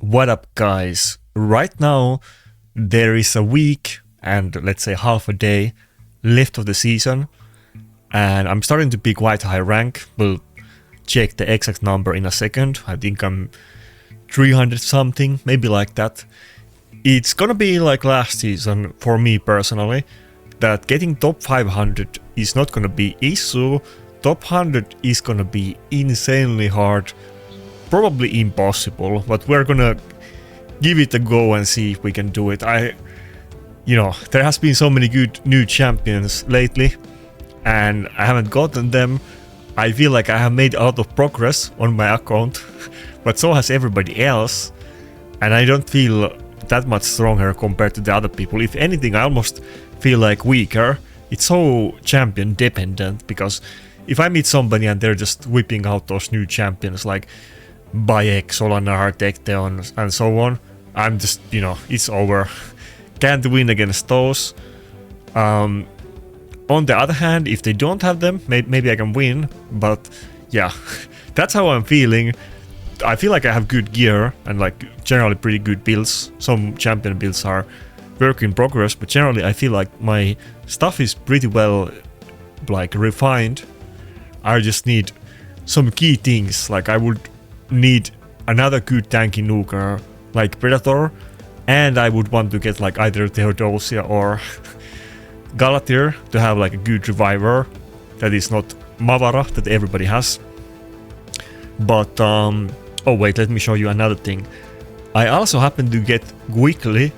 What up, guys? Right now, there is a week and let's say half a day left of the season, and I'm starting to be quite high rank. We'll check the exact number in a second. I think I'm 300 something, maybe like that. It's gonna be like last season for me personally, that getting top 500 is not gonna be issue. Top 100 is gonna be insanely hard, probably impossible, but we're gonna give it a go and see if we can do it. There has been so many good new champions lately, and I haven't gotten them. I feel like I have made a lot of progress on my account, but so has everybody else, and I don't feel that much stronger compared to the other people. If anything, I almost feel like weaker. It's so champion dependent, because if I meet somebody and they're just whipping out those new champions like Bayek, Solanar, Tecteon, and so on, I'm just, it's over. Can't win against those. On the other hand, if they don't have them, maybe I can win, but yeah, that's how I'm feeling. I feel like I have good gear and like generally pretty good builds. Some champion builds are work in progress, but generally I feel like my stuff is pretty well like refined. I just need some key things, like I would need another good tanky nuker like Predator, and I would want to get like either Theodosia or Galatir to have like a good reviver that is not Mavara that everybody has. But oh wait, let me show you another thing. I also happen to get quickly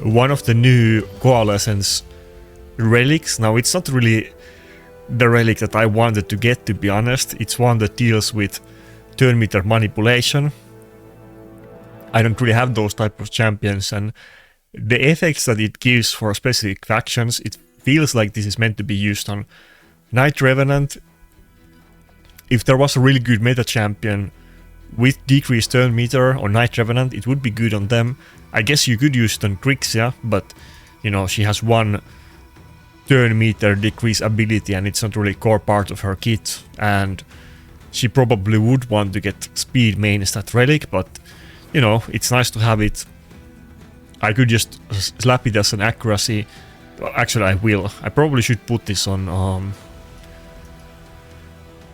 one of the new Coalescence relics. Now it's not really the relic that I wanted to get, to be honest. It's one that deals with turn meter manipulation. I don't really have those type of champions, and the effects that it gives for specific factions, it feels like this is meant to be used on Night Revenant. If there was a really good meta champion with decreased turn meter on Night Revenant, it would be good on them. I guess you could use it on Grixia, but she has one turn meter decrease ability and it's not really core part of her kit, and she probably would want to get speed main stat relic, but it's nice to have it. I could just slap it as an accuracy. Well, actually I will. I probably should put this on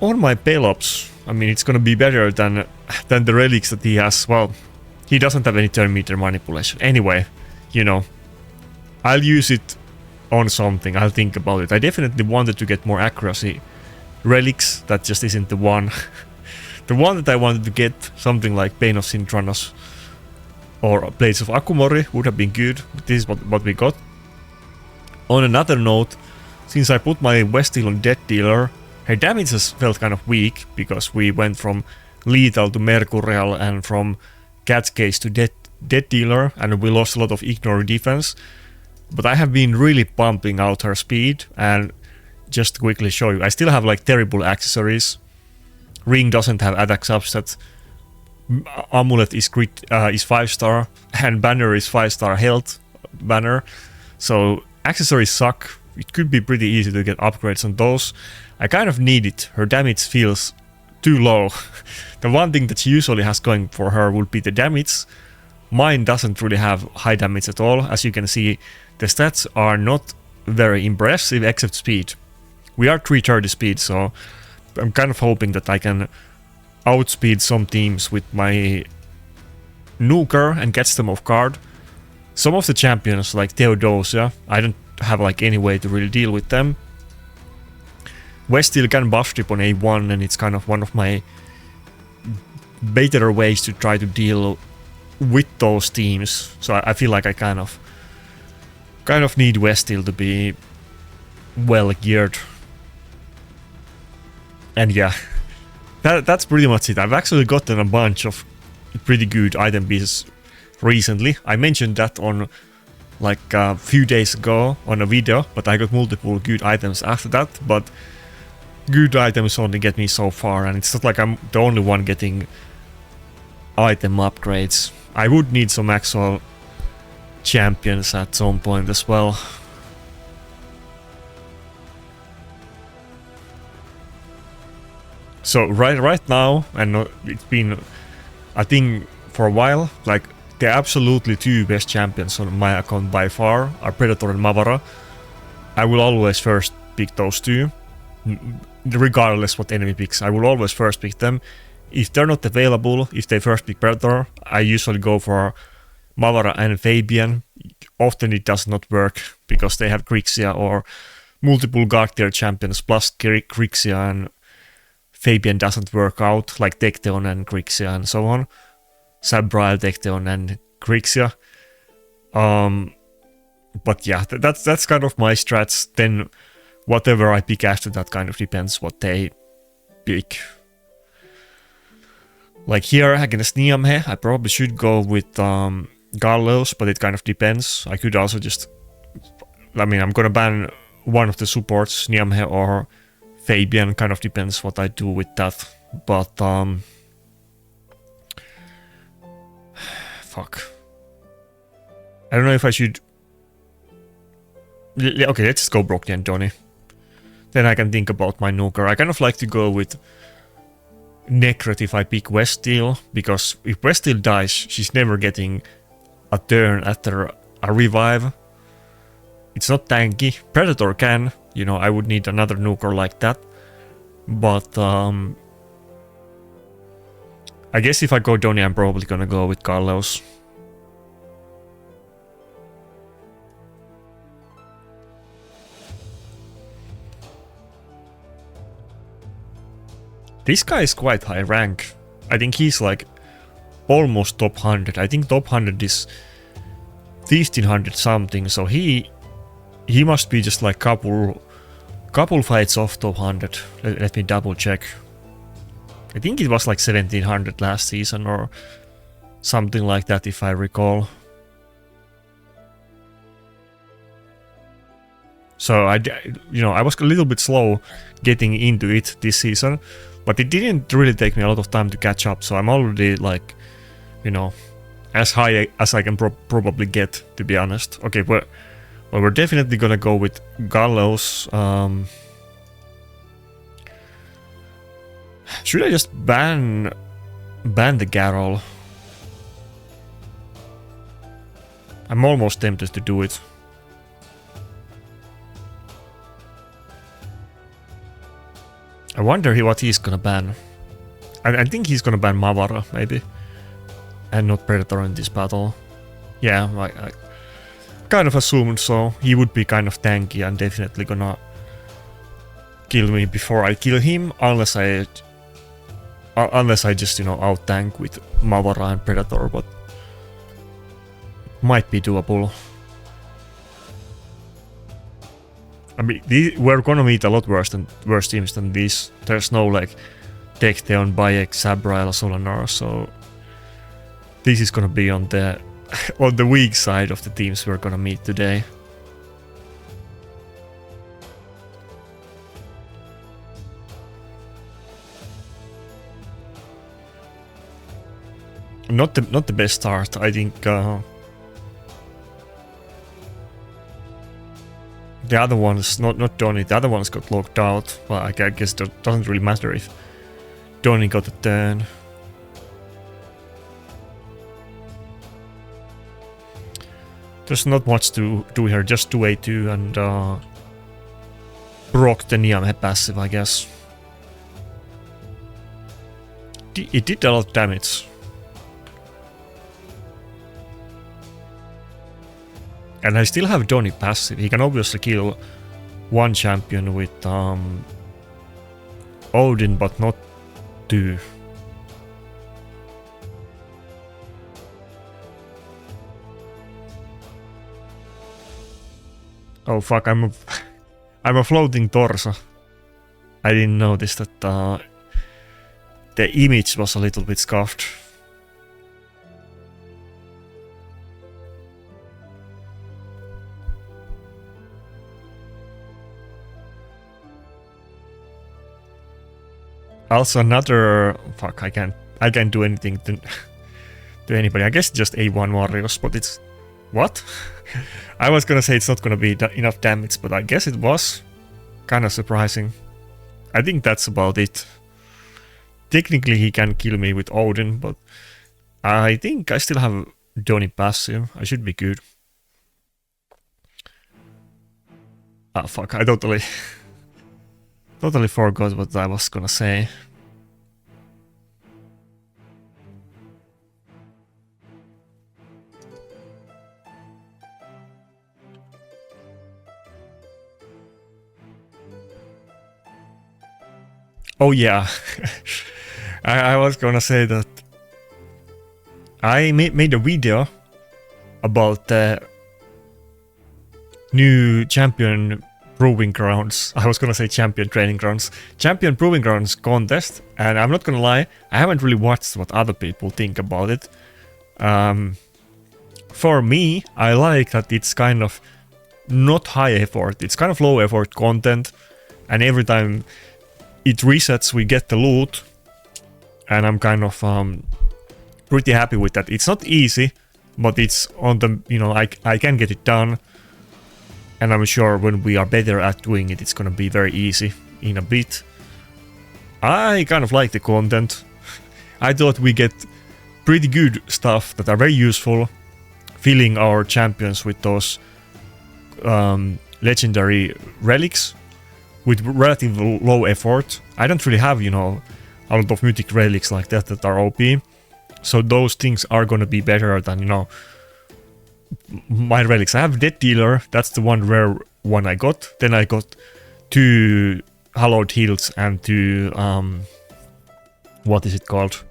my Pelops. I mean, it's gonna be better than the relics that he has. Well, he doesn't have any turn meter manipulation. Anyway, I'll use it on something. I'll think about it. I definitely wanted to get more accuracy relics. That just isn't the one. The one that I wanted to get, something like Bane of Sintranos or Blades of Akumori, would have been good. But this is what we got. On another note, since I put my Vestele on Death Dealer, her damage has felt kind of weak, because we went from Lethal to Mercurial and from Cat's Case to Death Dealer, and we lost a lot of ignore defense. But I have been really pumping out her speed, and just to quickly show you, I still have like terrible accessories. Ring doesn't have attack substat. Amulet is 5-star, and Banner is 5-star health banner. So accessories suck. It could be pretty easy to get upgrades on those. I kind of need it. Her damage feels too low. The one thing that she usually has going for her would be the damage. Mine doesn't really have high damage at all. As you can see, the stats are not very impressive except speed. We are 330 speed, so I'm kind of hoping that I can outspeed some teams with my nuker and catch them off guard. Some of the champions, like Theodosia, I don't have like any way to really deal with them. Vestele can buff strip on A1, and it's kind of one of my better ways to try to deal with those teams. So I feel like I kind of need Vestele to be well geared. And yeah, that's pretty much it. I've actually gotten a bunch of pretty good item pieces recently. I mentioned that on like a few days ago on a video, but I got multiple good items after that. But good items only get me so far, and it's not like I'm the only one getting item upgrades. I would need some actual champions at some point as well. So right now, and it's been, I think for a while. Like, the absolutely two best champions on my account by far are Predator and Mavara. I will always first pick those two, regardless what enemy picks. I will always first pick them. If they're not available, if they first pick Predator, I usually go for Mavara and Fabian. Often it does not work because they have Grixia or multiple guard tier champions plus Grixia, and Fabian doesn't work out, like Tecteon and Grixia and so on. Sabrail, Tecteon and Grixia. But yeah, that's kind of my strats. Then whatever I pick after that kind of depends what they pick. Like here against Niamhe, I probably should go with Gallows, but it kind of depends. I could also just... I mean, I'm gonna ban one of the supports, Niamhe or Fabian, kind of depends what I do with that. But, fuck. I don't know if I should... Okay, let's just go Brocky and Donny. Then I can think about my nuker. I kind of like to go with Necret if I pick Vestele, because if Vestele dies, she's never getting a turn after a revive. It's not tanky. Predator can, you know, I would need another nuker like that. But I guess if I go Donny, I'm probably gonna go with Carlos. This guy is quite high rank. I think he's like almost top 100. I think top 100 is 1500 something, so he must be just like couple fights off top 100. Let me double check. I think it was like 1700 last season or something like that, if I recall. So I was a little bit slow getting into it this season, but it didn't really take me a lot of time to catch up. So I'm already like, you know, as high as I can probably get, to be honest. Okay, well, we're definitely gonna go with Gallows. Should I just ban the Garrel? I'm almost tempted to do it. I wonder what he's gonna ban. I think he's gonna ban Mavara, maybe. And not Predator in this battle. Yeah, I kind of assumed so. He would be kind of tanky and definitely gonna kill me before I kill him, unless I just, you know, out tank with Mavara and Predator, but might be doable. I mean, we're gonna meet a lot worse teams than this. There's no like Tecteon, Bayek, Sabrail, Solanar, so this is gonna be on the weak side of the teams we're gonna meet today. Not the best start, I think. The other ones, not Donny, the other ones got locked out. Well, I guess it doesn't really matter if Donny got a turn. There's not much to do here, just 2A2 and proc the Niamhe passive, I guess. It did a lot of damage. And I still have Donny passive. He can obviously kill one champion with Odin, but not two. Oh fuck, I'm a floating torso. I didn't notice that the image was a little bit scuffed. Also another... Fuck, I can't do anything to anybody. I guess just A1 warriors, but it's... What? I was gonna say it's not gonna be enough damage, but I guess it was. Kinda surprising. I think that's about it. Technically he can kill me with Odin, but I think I still have Donny passive. I should be good. Ah, fuck, I totally forgot what I was gonna say. Oh yeah, I was gonna say that I made a video about the new champion proving grounds. I was gonna say champion training grounds. Champion proving grounds contest, and I'm not gonna lie, I haven't really watched what other people think about it. For me, I like that it's kind of not high effort, it's kind of low effort content, and every time it resets we get the loot, and I'm kind of pretty happy with that. It's not easy, but it's on the, you know, I can get it done, and I'm sure when we are better at doing it, it's gonna be very easy in a bit. I kind of like the content. I thought we get pretty good stuff that are very useful, filling our champions with those legendary relics with relatively low effort. I don't really have, you know, a lot of mythic relics like that are OP, so those things are gonna be better than, you know, my relics. I have Dead Dealer, that's the one rare one I got. Then I got 2 Hallowed Hills and 2 what is it called?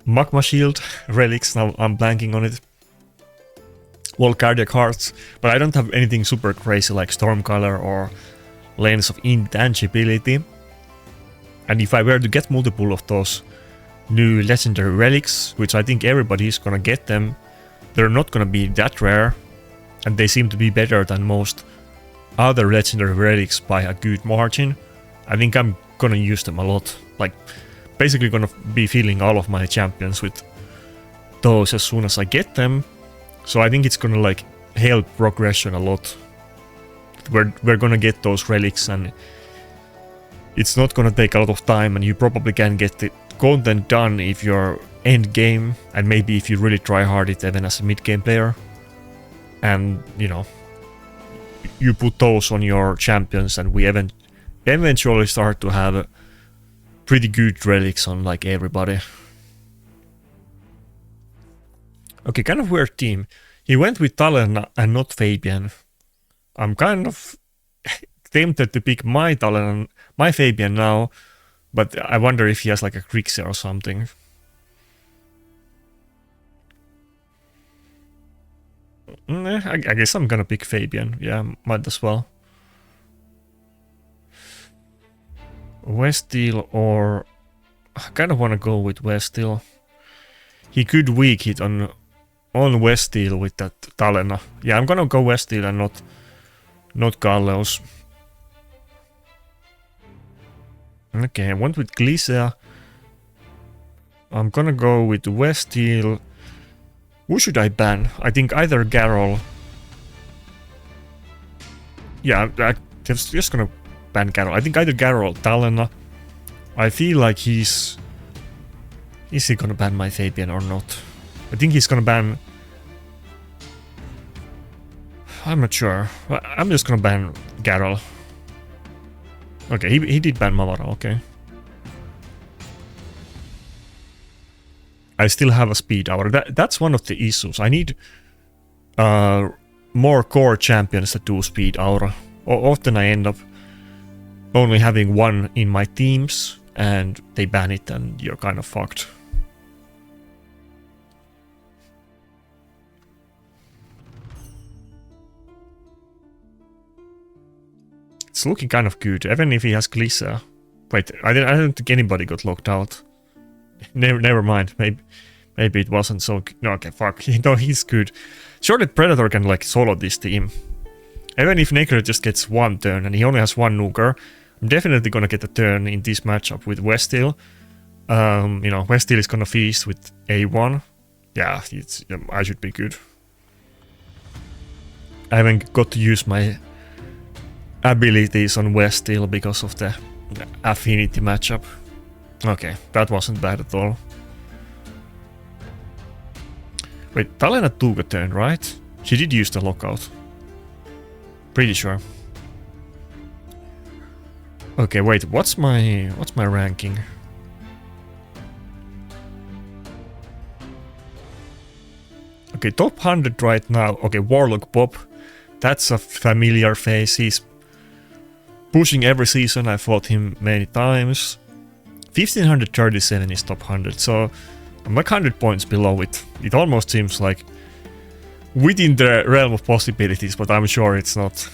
Magma Shield relics, now I'm blanking on it. Wall Cardiac Hearts, but I don't have anything super crazy like Stormcolor or Lens of Intangibility. And if I were to get multiple of those new legendary relics, which I think everybody is gonna get them, they're not gonna be that rare, and they seem to be better than most other legendary relics by a good margin. I think I'm gonna use them a lot, like basically gonna be filling all of my champions with those as soon as I get them. So I think it's gonna like help progression a lot. We're gonna get those relics, and it's not gonna take a lot of time, and you probably can get the content done if you're end game, and maybe if you really try hard it even as a mid game player. And you know, you put those on your champions, and we eventually start to have pretty good relics on like everybody. Okay, kind of weird team. He went with Talena and not Fabian. I'm kind of tempted to pick my Talena, my Fabian now, but I wonder if he has like a Grixia or something. I guess I'm gonna pick Fabian. Yeah, might as well. Vestele, or I kind of want to go with Vestele. He could weak hit on Vestele with that Talena. Yeah, I'm gonna go Vestele and not Galleos. Okay, I went with Glycea. I'm gonna go with Vestele. Who should I ban? I think either Garol. Yeah, I'm just gonna ban Garol. I think either Garol or Talena. I feel like he's... Is he gonna ban my Fabian or not? I think he's gonna ban... I'm not sure. I'm just gonna ban Garol. Okay, he did ban Mavara, okay. I still have a speed hour. That's one of the issues. I need more core champions that do speed aura. Often I end up only having one in my teams, and they ban it, and you're kind of fucked. It's looking kind of good, even if he has Glycea. Wait, I don't think anybody got locked out. Never mind. Maybe it wasn't so good. No, okay, fuck. No, he's good. Surely Predator can like solo this team. Even if Nakarada just gets one turn and he only has one nuker, I'm definitely gonna get a turn in this matchup with Vestele. You know, Vestele is gonna feast with A1. Yeah, I should be good. I haven't got to use my abilities on Vestele because of the affinity matchup. Okay, that wasn't bad at all. Wait, Talena took a turn, right? She did use the lockout. Pretty sure. Okay, wait, what's my ranking? Okay, top 100 right now. Okay, Warlock Bob. That's a familiar face. He's pushing every season. I fought him many times. 1537 is top 100, so I'm like 100 points below it. It almost seems like within the realm of possibilities, but I'm sure it's not.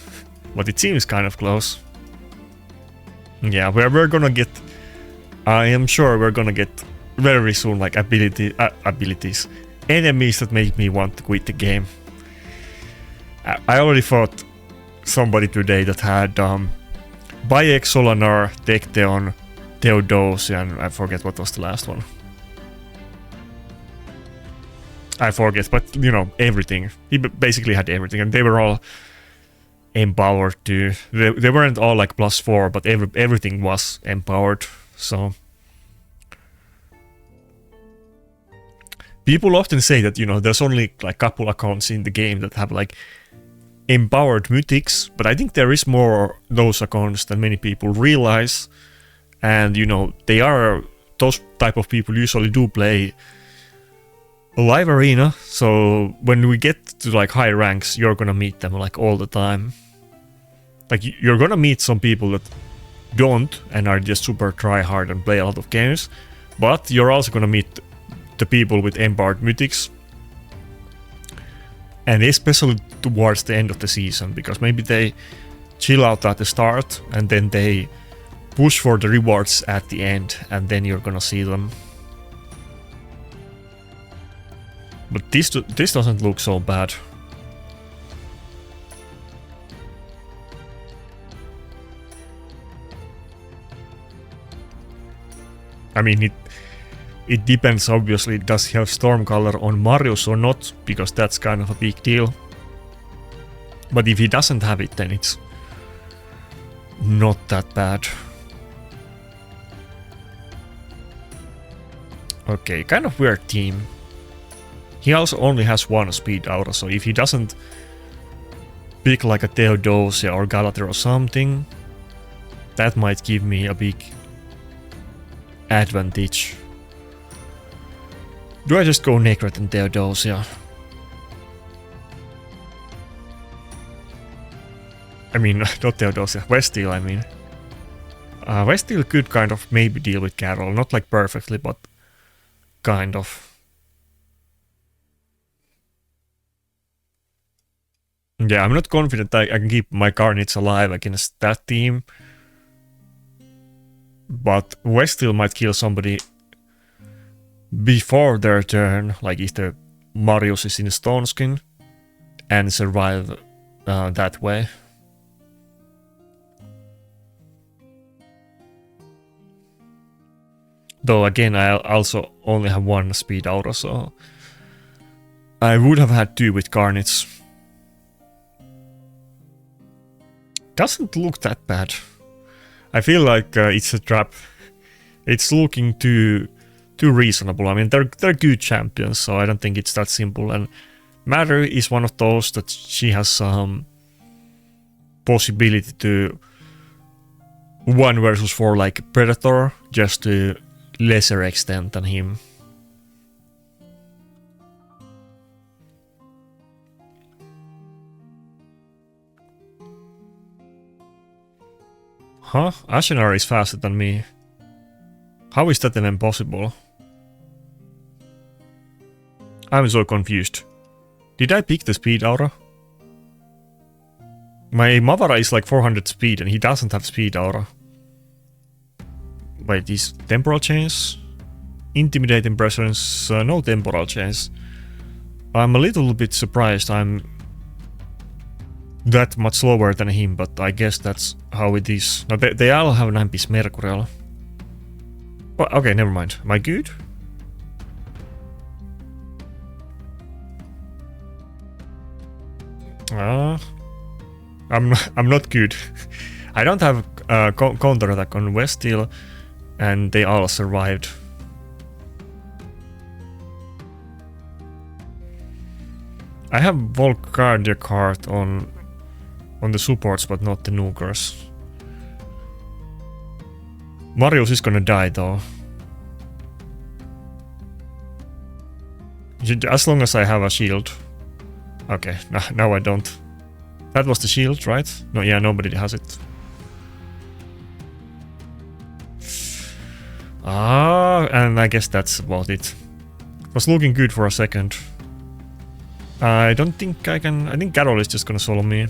But it seems kind of close. Yeah, we're gonna get... I am sure we're gonna get very soon like abilities. Enemies that make me want to quit the game. I already fought somebody today that had Bayek, Solanar, Tecteon, Theodosia, and I forget what was the last one. I forget, but you know, everything. He basically had everything, and they were all empowered too. They weren't all like +4, but everything was empowered, so... People often say that, you know, there's only like couple accounts in the game that have like empowered mythics, but I think there is more those accounts than many people realize. And, you know, they are... Those type of people usually do play a live arena, so when we get to like high ranks, you're gonna meet them like all the time. Like, you're gonna meet some people that don't and are just super try hard and play a lot of games, but you're also gonna meet the people with empowered mythics, and especially towards the end of the season, because maybe they chill out at the start and then they push for the rewards at the end, and then you're gonna see them. But this doesn't look so bad. I mean, it depends, obviously. Does he have Stormcaller on Marius or not? Because that's kind of a big deal. But if he doesn't have it, then it's not that bad. Okay, kind of weird team. He also only has one speed aura, so if he doesn't pick like a Theodosia or Galather or something, that might give me a big advantage. Do I just go Nakarada and Theodosia? I mean, not Theodosia, Vestele, I mean. Vestele could kind of maybe deal with Carol, not like perfectly, but kind of. Yeah, I'm not confident I can keep my Carnage alive against that team. But Vestele might kill somebody before their turn, like if the Marius is in Stone Skin, and survive that way. Though again, I also only have one speed aura, so I would have had two with Carnage. Doesn't look that bad. I feel like it's a trap. It's looking too reasonable. I mean, they're good champions, so I don't think it's that simple. And Matter is one of those that she has some possibility to 1 versus 4 like Predator, just to lesser extent than him. Huh? Ashenar is faster than me. How is that even possible? I'm so confused. Did I pick the speed aura? My Mavara is like 400 speed and he doesn't have speed aura. Wait, these temporal chains? Intimidating presence, no temporal chains. I'm a little bit surprised I'm that much slower than him, but I guess that's how it is. No, they all have 9-piece Mercurial. Well, okay, never mind. Am I good? I'm not good. I don't have counter attack on Vestele, and they all survived. I have Volcardia card on the supports, but not the nukers. Marius is gonna die though. As long as I have a shield. Okay, now I don't. That was the shield, right? No, yeah, nobody has it. And I guess that's about it. It was looking good for a second. I don't think I can... I think Carol is just gonna solo me.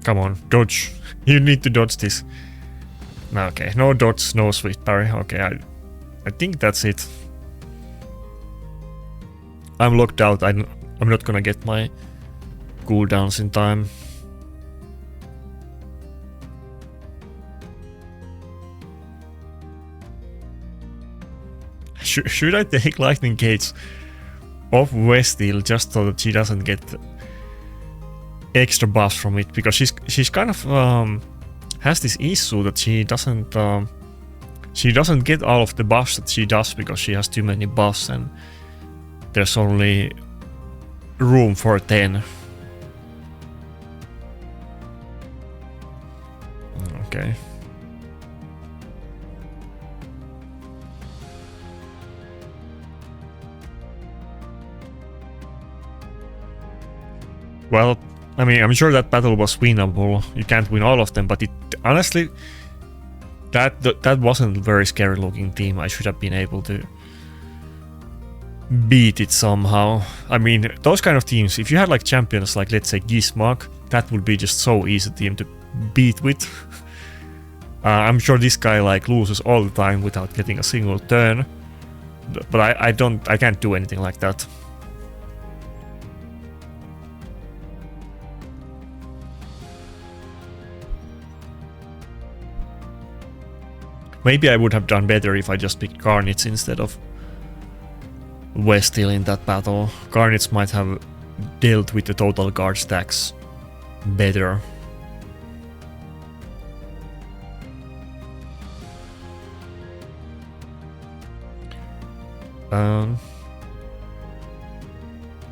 Come on, dodge. You need to dodge this. Okay, no dodge, no sweet parry. Okay, I think that's it. I'm locked out. I'm not gonna get my cooldowns in time. Should I take Lightning Gates off Vestele just so that she doesn't get extra buffs from it? Because she's kind of has this issue that she doesn't get all of the buffs that she does because she has too many buffs and there's only room for 10. Okay. Well, I mean, I'm sure that battle was winnable. You can't win all of them, but it honestly, that wasn't a very scary looking team. I should have been able to beat it somehow. I mean, those kind of teams, if you had like champions like, let's say, Gizmok, that would be just so easy team to beat with. I'm sure this guy like loses all the time without getting a single turn, but I can't do anything like that. Maybe I would have done better if I just picked Garnets instead of Vestele in that battle. Garnets might have dealt with the total guard stacks better.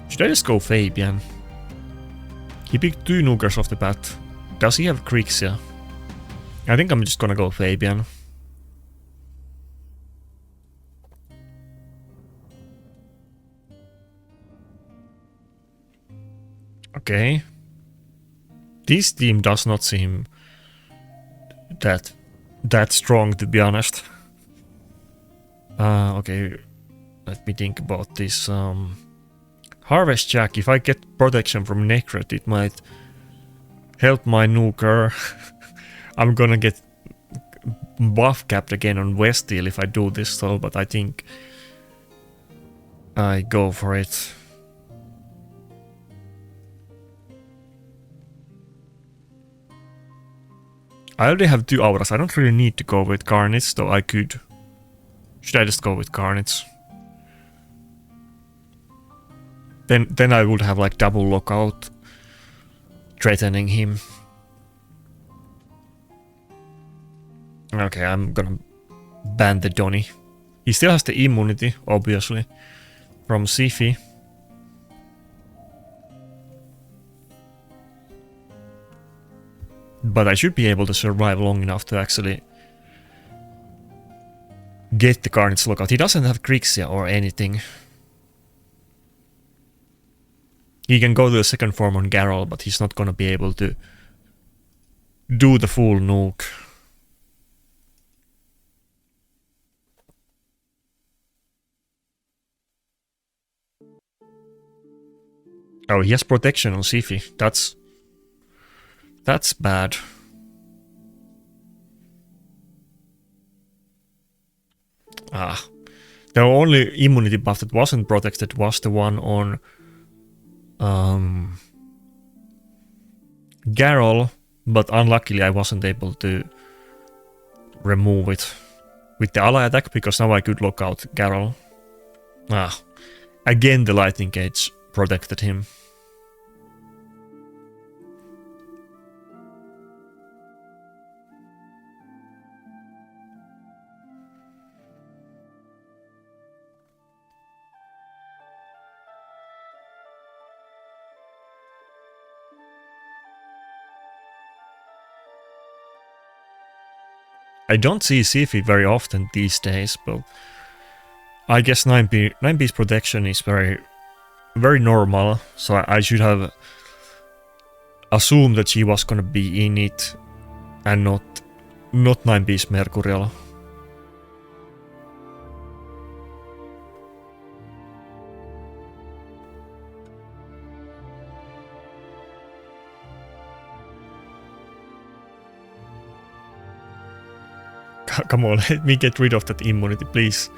Should I just go Fabian? He picked 2 nukers off the bat. Does he have Krixia? I think I'm just gonna go Fabian. Okay. This team does not seem that strong, to be honest. Okay, let me think about this. Harvest Jack, if I get protection from Necrot, it might help my nuker. I'm gonna get buff capped again on Vestele if I do this though, but I think I go for it. I already have 2 auras. I don't really need to go with Garnets, though I could. Should I just go with Garnets? Then I would have like double lockout threatening him. Okay, I'm gonna ban the Donny. He still has the immunity, obviously, from Sifi. But I should be able to survive long enough to actually get the Garnet's lockout. He doesn't have Krixia or anything. He can go to the second form on Garrel, but he's not gonna be able to do the full nuke. Oh, he has protection on Sifi. That's bad. The only immunity buff that wasn't protected was the one on Garrel, but unluckily I wasn't able to remove it with the ally attack because now I could lock out Garrel. Again the lightning cage protected him. I don't see Sifi very often these days, but I guess 9B's protection is very normal, so I should have assumed that she was gonna be in it and not 9B's Mercurial. Come on, let me get rid of that immunity, please.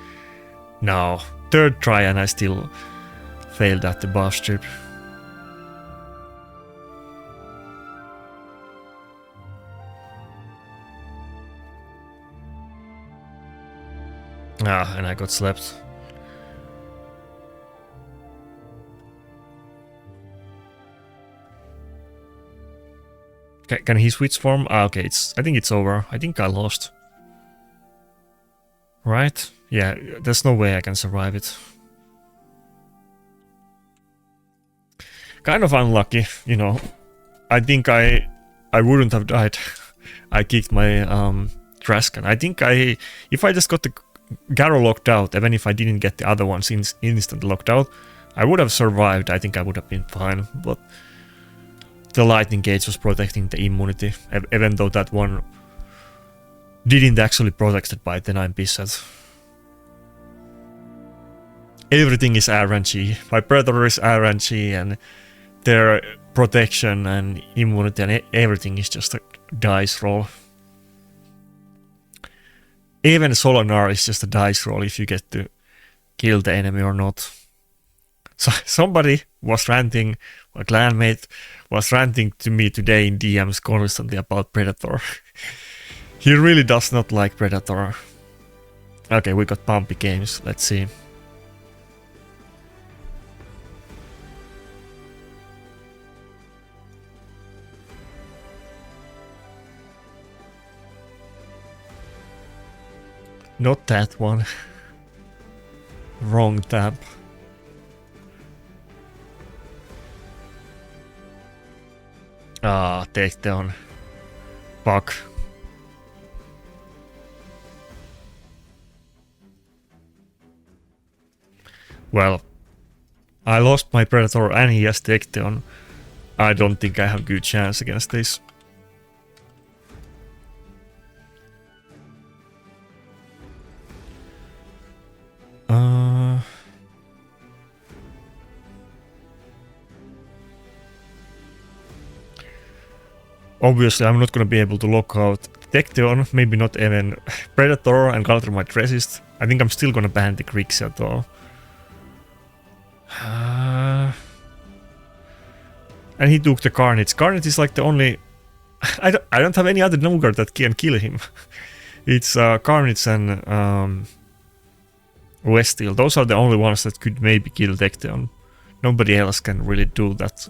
No, third try and I still failed at the buff strip. Ah, and I got slapped. Can he switch form? Ah, okay, I think it's over. I think I lost. Right? Yeah, there's no way I can survive it. Kind of unlucky, you know. I think I wouldn't have died. I kicked my trash can. I think if I just got the Garrow locked out, even if I didn't get the other ones instant locked out, I would have survived. I think I would have been fine, but the lightning gauge was protecting the immunity, even though that one didn't actually protect it by the 9B set. Everything is RNG. My Predator is RNG, and their protection and immunity and everything is just a dice roll. Even Solonar is just a dice roll if you get to kill the enemy or not. So somebody was ranting, my clanmate was ranting to me today in DMs constantly about Predator. He really does not like Predator. Okay, we got bumpy games, let's see. Not that one. Wrong tab. Ah, takedown. Fuck. Well, I lost my Predator and he has takedown. I don't think I have a good chance against this. Obviously, I'm not gonna be able to lock out Tecteon, maybe not even Predator, and Galter might resist. I think I'm still gonna ban the Grixia though. And he took the Carnage. Carnage is like the only... I don't have any other Nougat that can kill him. It's Carnage and Vestele. Those are the only ones that could maybe kill Tecteon. Nobody else can really do that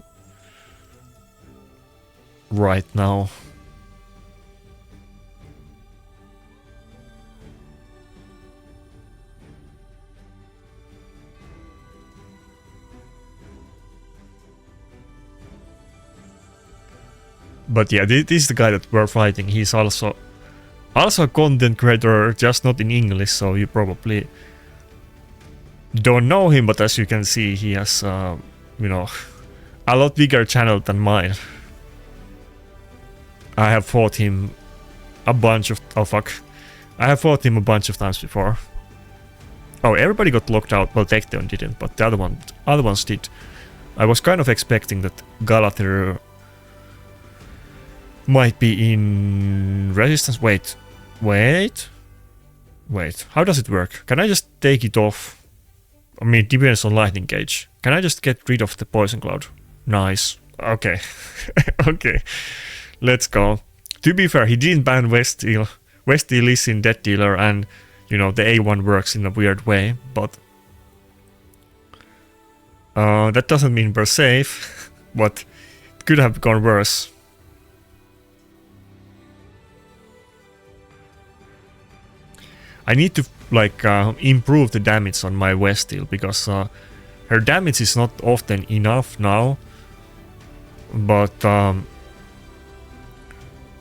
right now. But yeah, this is the guy that we're fighting. He's also a content creator, just not in English, so you probably don't know him, but as you can see, he has, you know, a lot bigger channel than mine. I have fought him a bunch of... oh fuck. I have fought him a bunch of times before. Oh, everybody got locked out. Well, Tecteon didn't, but the other ones did. I was kind of expecting that Galather might be in resistance. Wait. How does it work? Can I just take it off? I mean, it depends on lightning gauge. Can I just get rid of the poison cloud? Nice. Okay. Okay. Let's go. To be fair, he didn't ban Vestele. Vestele is in Death Dealer, and you know the A1 works in a weird way, but that doesn't mean we're safe. But it could have gone worse. I need to like improve the damage on my Vestele, because her damage is not often enough now, but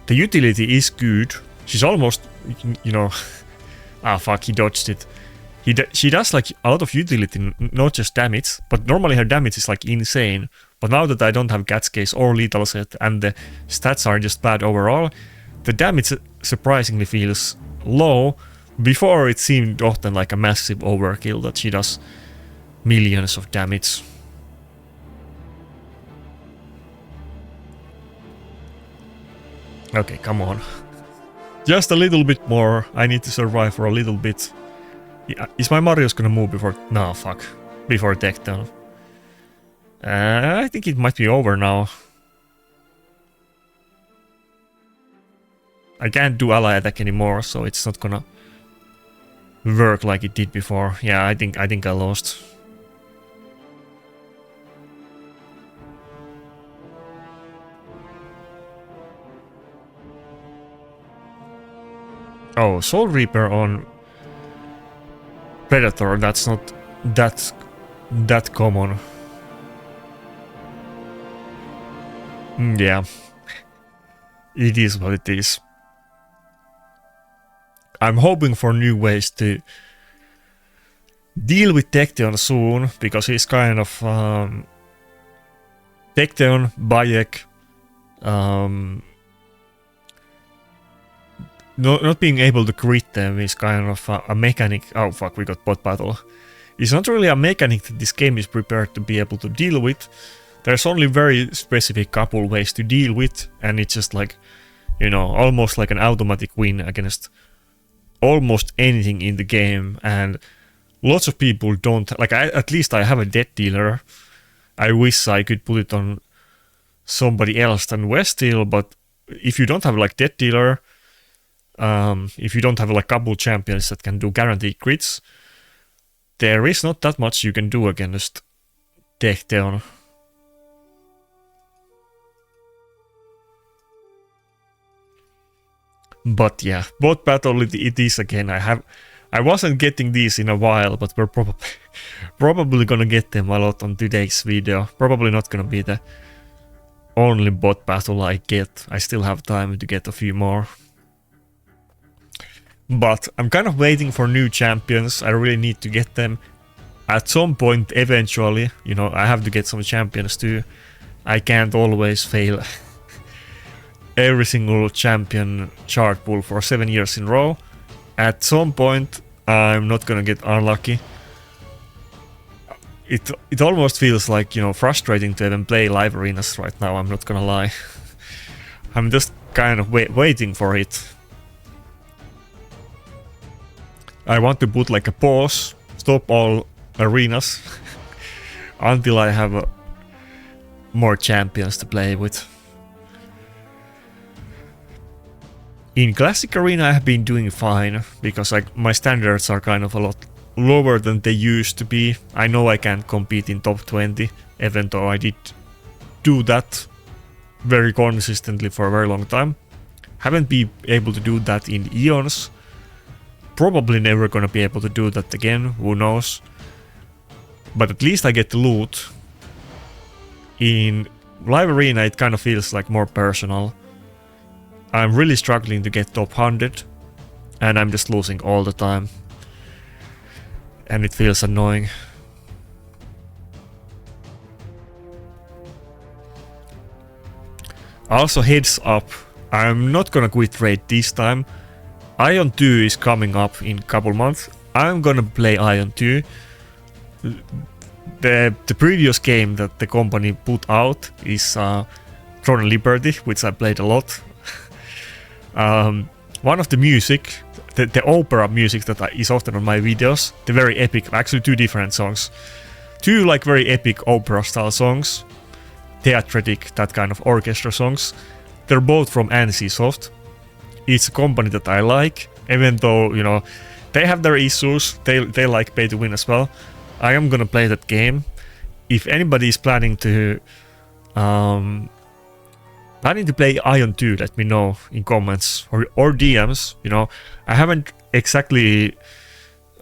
the utility is good. She's almost you know, ah fuck, he dodged it. She does like a lot of utility, not just damage, but normally her damage is like insane. But now that I don't have Cat's Case or Lethal Set and the stats are just bad overall, the damage surprisingly feels low. Before it seemed often like a massive overkill that she does millions of damage. Okay, come on. Just a little bit more. I need to survive for a little bit. Yeah, is my Marius gonna move before... No, fuck. Before takedown. I think it might be over now. I can't do ally attack anymore, so it's not gonna work like it did before. Yeah, I think I lost. Oh, Soul Reaper on Predator, that's not that common. Yeah. It is what it is. I'm hoping for new ways to deal with Tecteon soon, because he's kind of Tecteon, Bayek, not being able to crit them is kind of a mechanic. Oh fuck, we got bot battle. It's not really a mechanic that this game is prepared to be able to deal with. There's only very specific couple ways to deal with, and it's just like, you know, almost like an automatic win against almost anything in the game. And lots of people don't, like, at least I have a death dealer. I wish I could put it on somebody else than Vestele, but if you don't have like death dealer, if you don't have like couple champions that can do guaranteed crits, there is not that much you can do against Tecteon. But yeah, bot battle it is again. I wasn't getting these in a while, but we're probably gonna get them a lot on today's video. Probably not gonna be the only bot battle I get. I still have time to get a few more. But I'm kind of waiting for new champions. I really need to get them at some point eventually. You know, I have to get some champions too. I can't always fail every single champion chart pool for 7 years in a row. At some point, I'm not gonna get unlucky. It almost feels like, you know, frustrating to even play live arenas right now, I'm not gonna lie. I'm just kind of waiting for it. I want to put like a pause, stop all arenas, until I have more champions to play with. In Classic Arena I have been doing fine, because like my standards are kind of a lot lower than they used to be. I know I can't compete in top 20, even though I did do that very consistently for a very long time. Haven't been able to do that in Eons. Probably never gonna be able to do that again, who knows. But at least I get the loot. In Live Arena it kind of feels like more personal. I'm really struggling to get top 100, and I'm just losing all the time. And it feels annoying. Also, heads up, I'm not gonna quit raid this time. Ion 2 is coming up in a couple months. I'm gonna play Ion 2. The previous game that the company put out is Throne of Liberty, which I played a lot. One of the music, the opera music that is often on my videos, the very epic, actually two different songs. Two like very epic opera style songs, theatric, that kind of orchestra songs. They're both from NCSoft. It's a company that I like, even though, you know, they have their issues, they like pay to win as well. I am gonna play that game. If anybody is planning to play Ion 2, let me know in comments or DMs. You know, I haven't exactly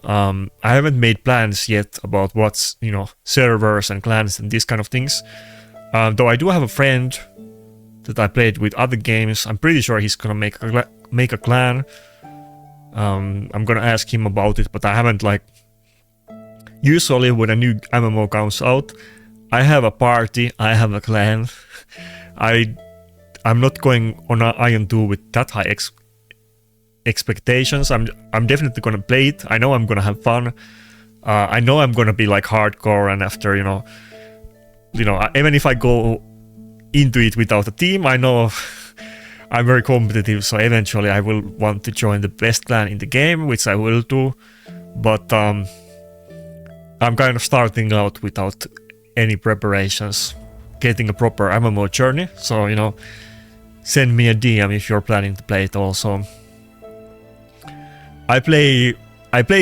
I haven't made plans yet about what's, you know, servers and clans and these kind of things. Though I do have a friend that I played with other games. I'm pretty sure he's gonna make a clan. I'm gonna ask him about it, but I haven't like. Usually when a new MMO comes out, I have a party, I have a clan. I'm not going on an Iron 2 with that high expectations. I'm definitely gonna play it. I know I'm gonna have fun. I know I'm gonna be like hardcore, and after you know, even if I go into it without a team, I know I'm very competitive. So eventually, I will want to join the best clan in the game, which I will do. But I'm kind of starting out without any preparations, getting a proper MMO journey. So you know, send me a DM if you're planning to play it also. I play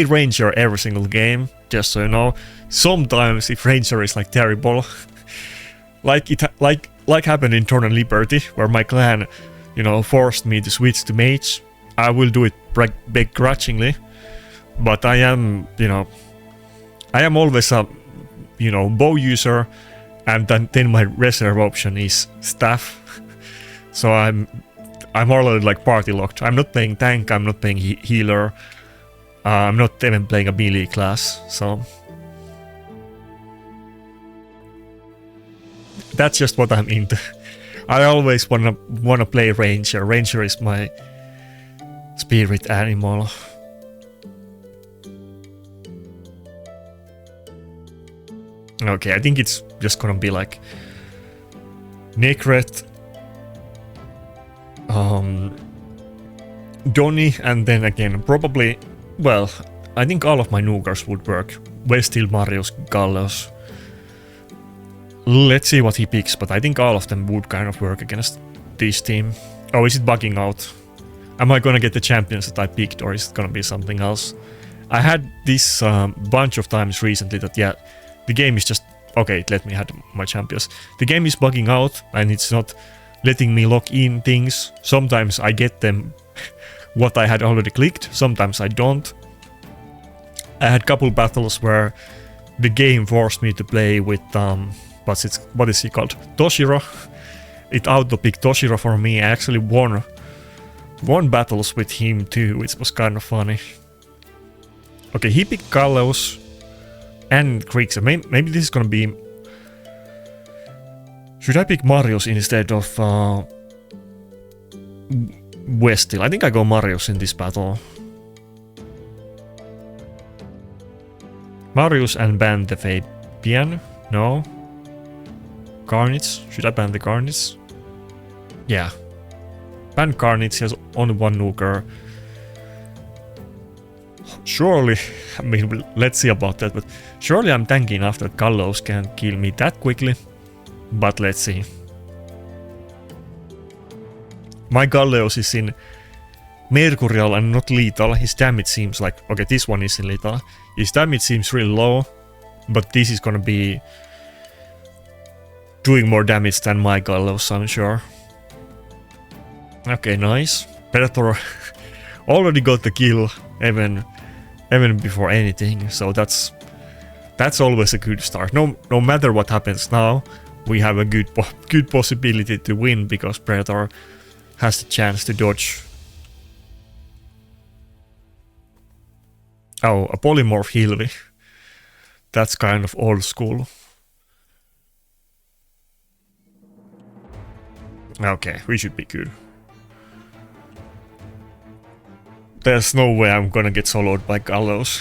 Ranger every single game, just so you know. Sometimes if Ranger is like terrible, like happened in Torn and Liberty, where my clan, you know, forced me to switch to mage, I will do it begrudgingly. But I am, you know, I am always a, you know, bow user, and then my reserve option is staff. So I'm already like party locked. I'm not playing tank, I'm not playing healer, I'm not even playing a melee class, so that's just what I'm into. I always wanna play Ranger. Ranger is my spirit animal. Okay, I think it's just gonna be like Nakarada, Donny, and then again probably, well, I think all of my Nugars would work. Vestele, Marius, Gallos. Let's see what he picks, but I think all of them would kind of work against this team. Oh, is it bugging out? Am I gonna get the champions that I picked, or is it gonna be something else? I had this bunch of times recently that, yeah, the game is just... Okay, it let me have my champions. The game is bugging out, and it's not letting me lock in things. Sometimes I get them what I had already clicked, sometimes I don't. I had couple battles where the game forced me to play with what is he called? Toshiro. It auto-picked Toshiro for me. I actually won battles with him too, which was kind of funny. Okay, he picked Gallows and Kriegs. Maybe this is gonna be... Should I pick Marius instead of Vestele? I think I go Marius in this battle. Marius and ban the Fabian? No. Carnage? Should I ban the Carnage? Yeah. Ban Carnage, he has only one nuker. Surely, I mean, let's see about that, but surely I'm tanky enough that Gallows can't kill me that quickly. But let's see. My Gallows is in Mercurial and not lethal. His damage seems like... Okay, this one is in lethal. His damage seems really low, but this is gonna be doing more damage than my Gallows, I'm sure. Okay, nice. Predator already got the kill, even before anything, so that's always a good start. No matter what happens now, we have a good possibility to win, because Predator has the chance to dodge. Oh, a polymorph Hilvi. That's kind of old school. Okay, we should be good. There's no way I'm gonna get soloed by Gallows.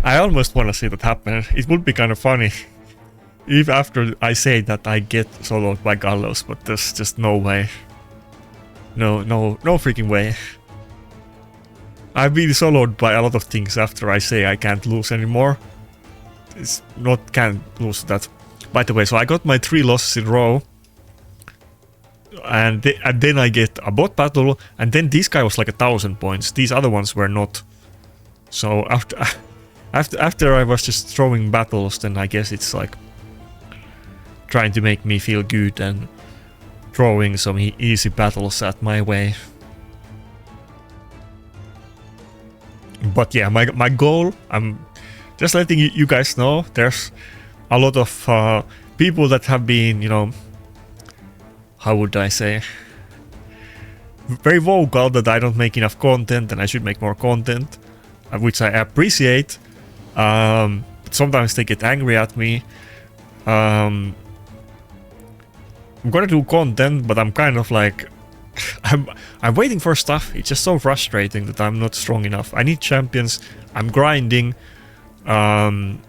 I almost wanna see that happen. It would be kind of funny if after I say that I get soloed by Gallows, but there's just no way. No freaking way. I've been soloed by a lot of things after I say I can't lose anymore. It's not can't lose that. By the way, so I got my 3 losses in a row. And then I get a bot battle, and then this guy was like 1,000 points. These other ones were not. So after I was just throwing battles, then I guess it's like trying to make me feel good and throwing some easy battles at my way. But yeah, my goal, I'm just letting you guys know, there's a lot of people that have been, you know, how would I say, very vocal that I don't make enough content and I should make more content, which I appreciate. But sometimes they get angry at me. I'm gonna do content, but I'm kind of like I'm waiting for stuff. It's just so frustrating that I'm not strong enough. I need champions. I'm grinding. I'm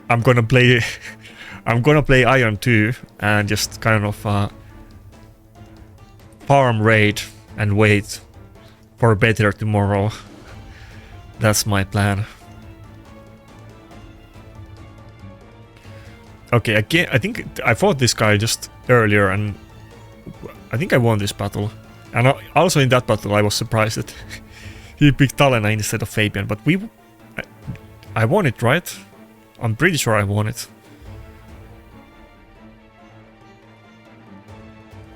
gonna play I'm gonna play Iron 2 and just kind of farm raid and wait for better tomorrow. That's my plan. Okay, again, I think I fought this guy just earlier and I think I won this battle. And also in that battle I was surprised that he picked Talena instead of Fabian, but I won it, right? I'm pretty sure I won it.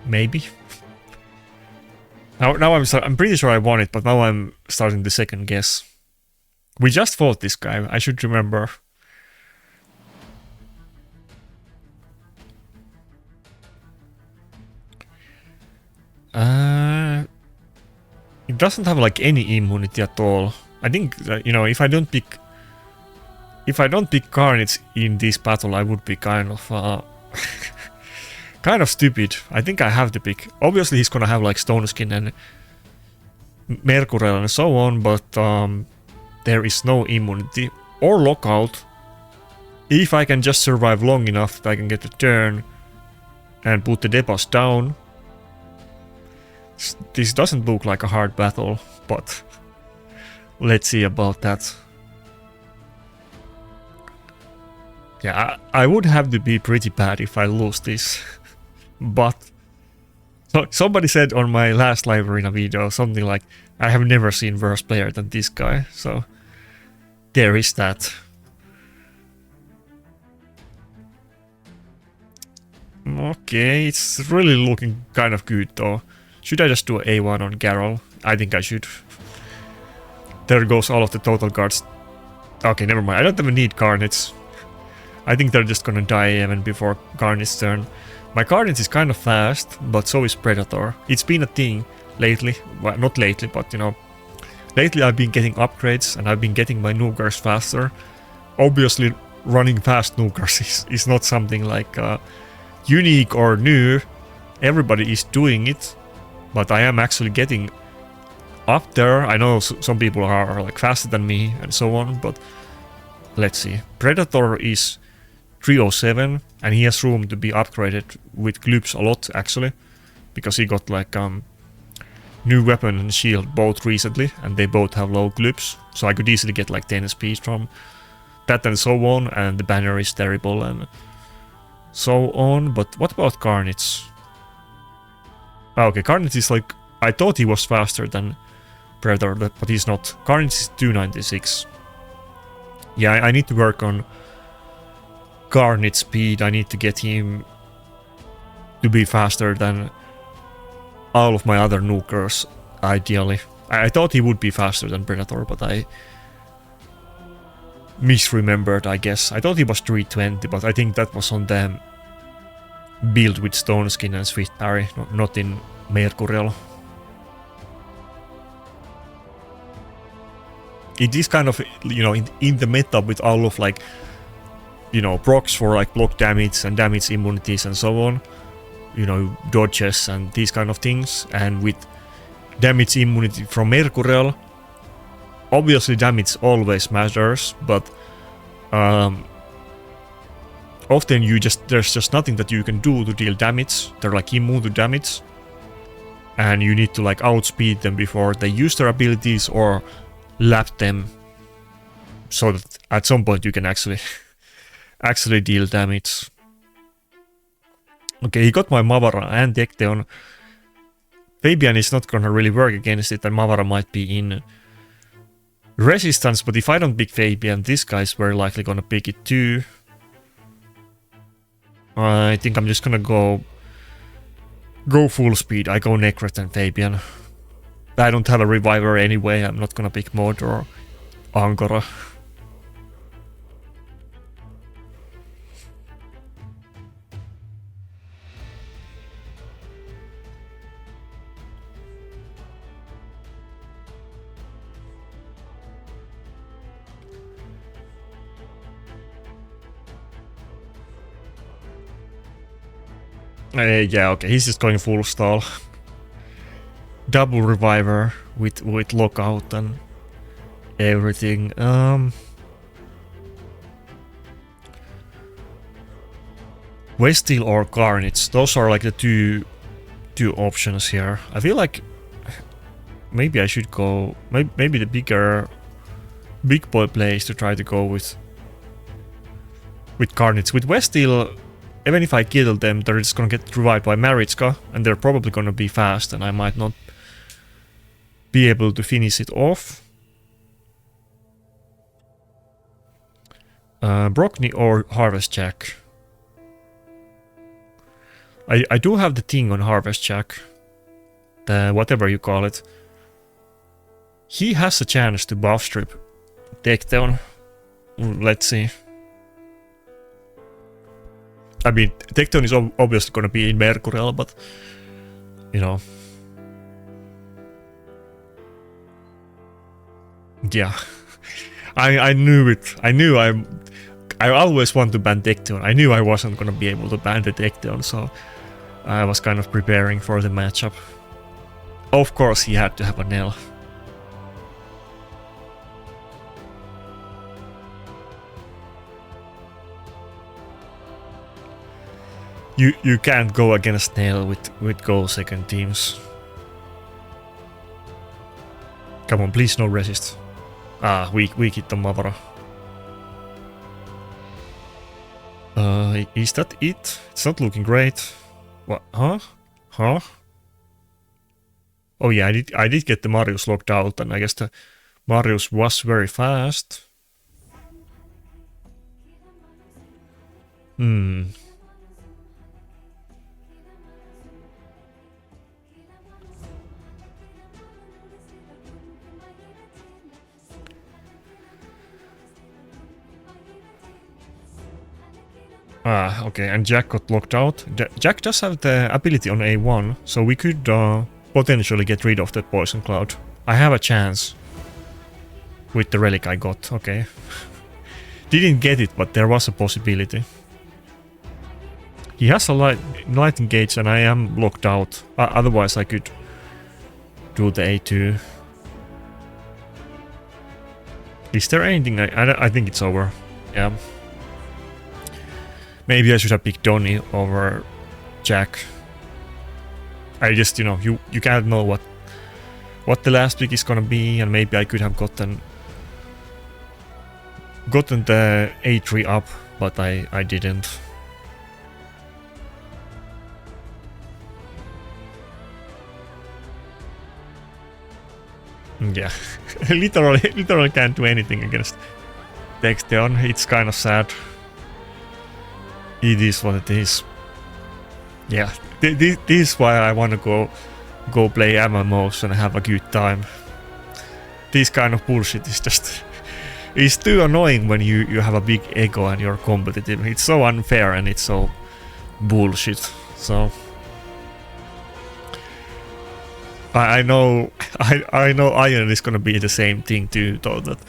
Maybe. Now I'm pretty sure I won it, but now I'm starting to second guess. We just fought this guy, I should remember. It doesn't have like any immunity at all. I think you know, if I don't pick Carnage in this battle, I would be kind of kind of stupid. I think I have to pick. Obviously, he's gonna have like Stone Skin and Mercurial and so on, but there is no immunity or lockout. If I can just survive long enough, I can get a turn and put the debuffs down. This doesn't look like a hard battle, but let's see about that. Yeah, I would have to be pretty bad if I lose this. But so somebody said on my last live arena video something like, I have never seen worse player than this guy, so there is that. Okay, it's really looking kind of good though. Should I just do an A1 on Garrel? I think I should. There goes all of the total cards. Okay, never mind. I don't even need Carnage. I think they're just gonna die even before Carnage's turn. My Carnage is kind of fast, but so is Predator. It's been a thing lately. Well, not lately, but you know. Lately I've been getting upgrades and I've been getting my nukers faster. Obviously, running fast nukers is not something like unique or new. Everybody is doing it. But I am actually getting up there. I know some people are like faster than me and so on, but let's see. Predator is 307 and he has room to be upgraded with gloops a lot actually, because he got like new weapon and shield both recently and they both have low gloops, so I could easily get like 10 speed from that and so on, and the banner is terrible and so on. But what about Carnage? Okay, Carnage is like, I thought he was faster than Predator, but he's not. Carnage is 296. Yeah, I need to work on Carnage speed. I need to get him to be faster than all of my other nukers, ideally. I thought he would be faster than Predator, but I misremembered, I guess. I thought he was 320, but I think that was on the build with Stone Skin and Swift Parry, not in Mercurial. It is kind of, you know, in the meta with all of like, you know, procs for like block damage and damage immunities and so on, you know, dodges and these kind of things, and with damage immunity from Mercurial, obviously damage always matters, but often there's just nothing that you can do to deal damage. They're like immune to damage, and you need to like outspeed them before they use their abilities or lap them, so that at some point you can actually deal damage. Okay, he got my Mavara and Ekteon. Fabian is not gonna really work against it, and Mavara might be in resistance, but if I don't pick Fabian, these guys were likely gonna pick it too. I think I'm just gonna go full speed. I go Necret and Fabian. I don't have a Reviver anyway. I'm not gonna pick Mod or Angora. Yeah, okay, he's just going full stall. Double reviver with lockout and everything. Vestele or Carnage, those are like the two options here. I feel like maybe I should go. Maybe the big boy plays to try to go with Carnage. With Vestele, even if I kill them, they're just gonna get revived by Marichka, and they're probably gonna be fast, and I might not be able to finish it off. Brockney or Harvest Jack. I do have the thing on Harvest Jack. The whatever you call it. He has a chance to buff strip takedown. Let's see. I mean, takedown is obviously gonna be in Mercurial, but you know. Yeah. I knew it. I always want to ban takedown. I knew I wasn't gonna be able to ban the takedown, so I was kind of preparing for the matchup. Of course he had to have a nail. You can't go against Nail with goal second teams. Come on, please no resist. Weak hit the Mavara. Is that it? It's not looking great. What? Huh? Oh yeah, I did get the Marius locked out, and I guess the Marius was very fast. Okay, and Jack got locked out. Jack does have the ability on A1, so we could potentially get rid of the Poison Cloud. I have a chance with the relic I got, okay. Didn't get it, but there was a possibility. He has a light engage and I am locked out. Otherwise I could do the A2. Is there anything? I think it's over. Yeah. Maybe I should have picked Donny over Jack. I just, you know, you can't know what the last pick is gonna be, and maybe I could have gotten the A3 up, but I didn't. Yeah, literally can't do anything against Texteon. It's kind of sad. It is what it is. Yeah, this is why I want to go play MMOs and have a good time. This kind of bullshit is just... It's too annoying when you have a big ego and you're competitive. It's so unfair and it's so bullshit. So... I know Iron is gonna be the same thing too, though, that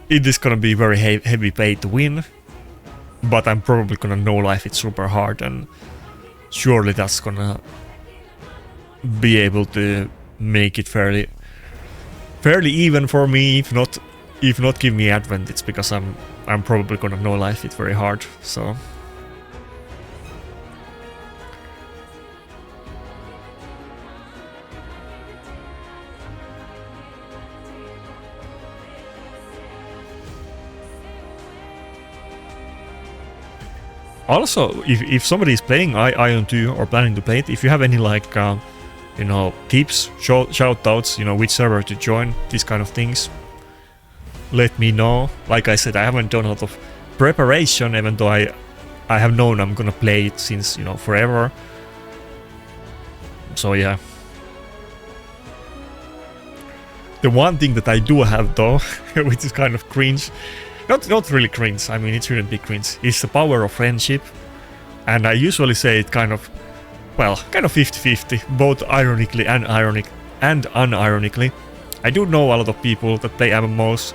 it is gonna be very heavy pay to win. But I'm probably gonna no-life it super hard, and surely that's gonna be able to make it fairly even for me, if not give me advantage, because I'm probably gonna no-life it very hard, so... Also, if somebody is playing Ion 2 or planning to play it, if you have any like, you know, tips, shoutouts, you know, which server to join, these kind of things, let me know. Like I said, I haven't done a lot of preparation, even though I have known I'm gonna play it since, you know, forever. So yeah. The one thing that I do have though, which is kind of cringe, not really cringe, I mean it shouldn't be cringe, is the power of friendship. And I usually say it kind of, well, kind of 50-50, both ironically and unironically. I do know a lot of people that play MMOs.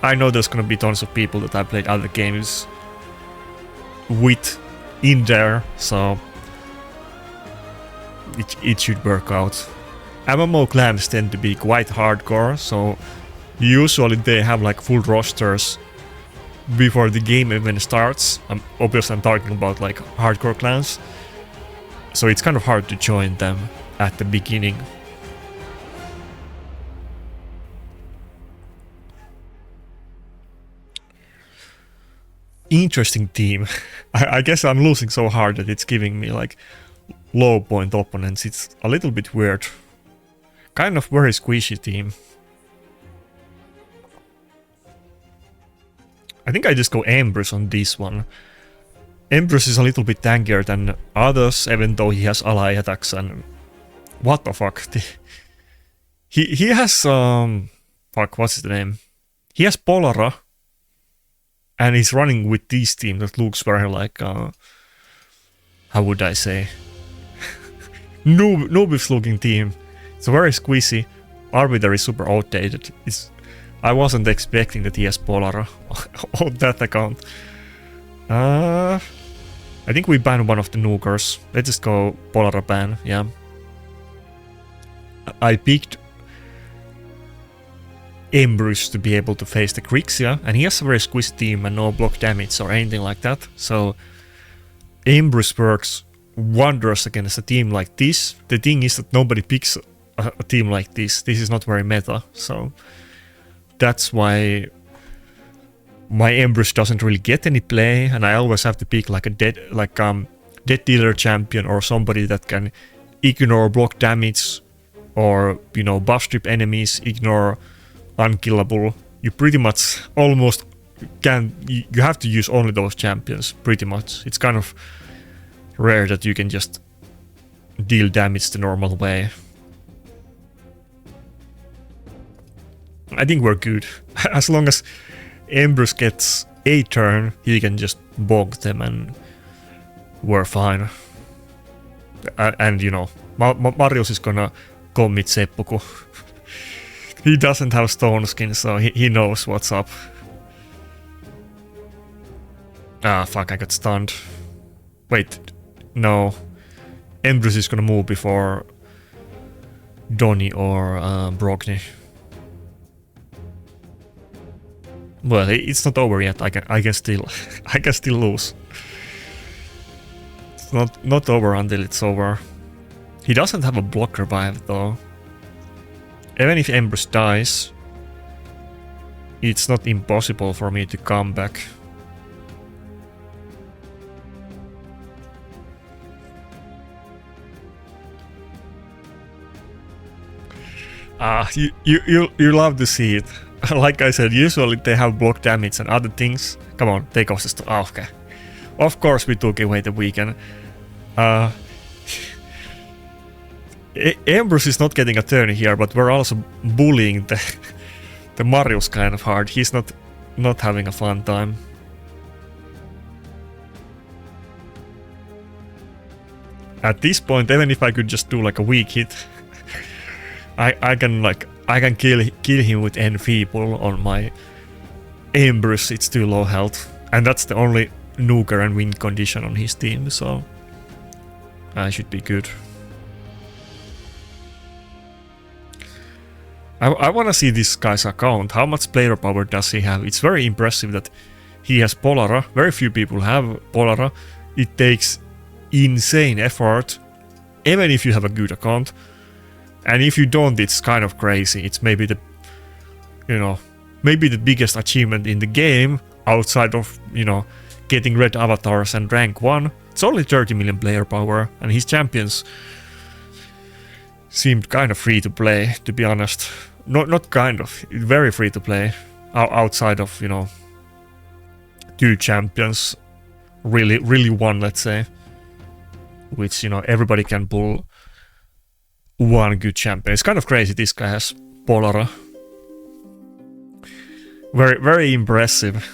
I know there's gonna be tons of people that I played other games with in there, so it should work out. MMO clans tend to be quite hardcore, so usually they have like full rosters before the game even starts. Obviously I'm talking about like hardcore clans, so it's kind of hard to join them at the beginning. Interesting team. I guess I'm losing so hard that it's giving me like low point opponents. It's a little bit weird. Kind of very squishy team. I think I just go Embrus on this one. Embrus is a little bit tankier than others, even though he has ally attacks and... What the fuck? He has fuck, what's his name? He has Polara. And he's running with this team that looks very like... how would I say? Noobish looking team. It's very squishy. Arbitrary, super outdated. I wasn't expecting that he has Polara on that account. I think we ban one of the nukers. Let's just go Polara ban, yeah. I picked Embrus to be able to face the Grixia, and he has a very squishy team and no block damage or anything like that. So Embrus works wonders against a team like this. The thing is that nobody picks a team like this. This is not very meta, so that's why my Embrus doesn't really get any play, and I always have to pick like a dead dealer champion or somebody that can ignore block damage or, you know, buff strip enemies, ignore unkillable. You pretty much almost can. You have to use only those champions, pretty much. It's kind of rare that you can just deal damage the normal way. I think we're good. As long as Embrus gets a turn, he can just bog them and we're fine. And you know, Marius is gonna commit seppuku. He doesn't have stone skin, so he knows what's up. Ah, fuck, I got stunned. Wait, no. Embrus is gonna move before Donny or Brogni. Well, it's not over yet. I can still I can still lose. It's not over until it's over. He doesn't have a block revive though. Even if Embrus dies, it's not impossible for me to come back. You love to see it. Like I said, usually they have block damage and other things. Come on, take off the stuff. Oh, okay. Of course we took away the weekend. Embrus is not getting a turn here, but we're also bullying the Marius kind of hard. He's not having a fun time. At this point, even if I could just do like a weak hit, I can kill him with Enfeeble on my Embrus. It's too low health, and that's the only nuker and win condition on his team, so I should be good. I want to see this guy's account. How much player power does he have? It's very impressive that he has Polara. Very few people have Polara. It takes insane effort, even if you have a good account. And if you don't, it's kind of crazy. It's maybe the, you know, maybe the biggest achievement in the game outside of, you know, getting red avatars and rank 1. It's only 30 million player power, and his champions seemed kind of free to play, to be honest. Not kind of, very free to play. Outside of, you know, 2 champions, really one, let's say. Which, you know, everybody can pull one good champion. It's kind of crazy this guy has Polara. Very impressive.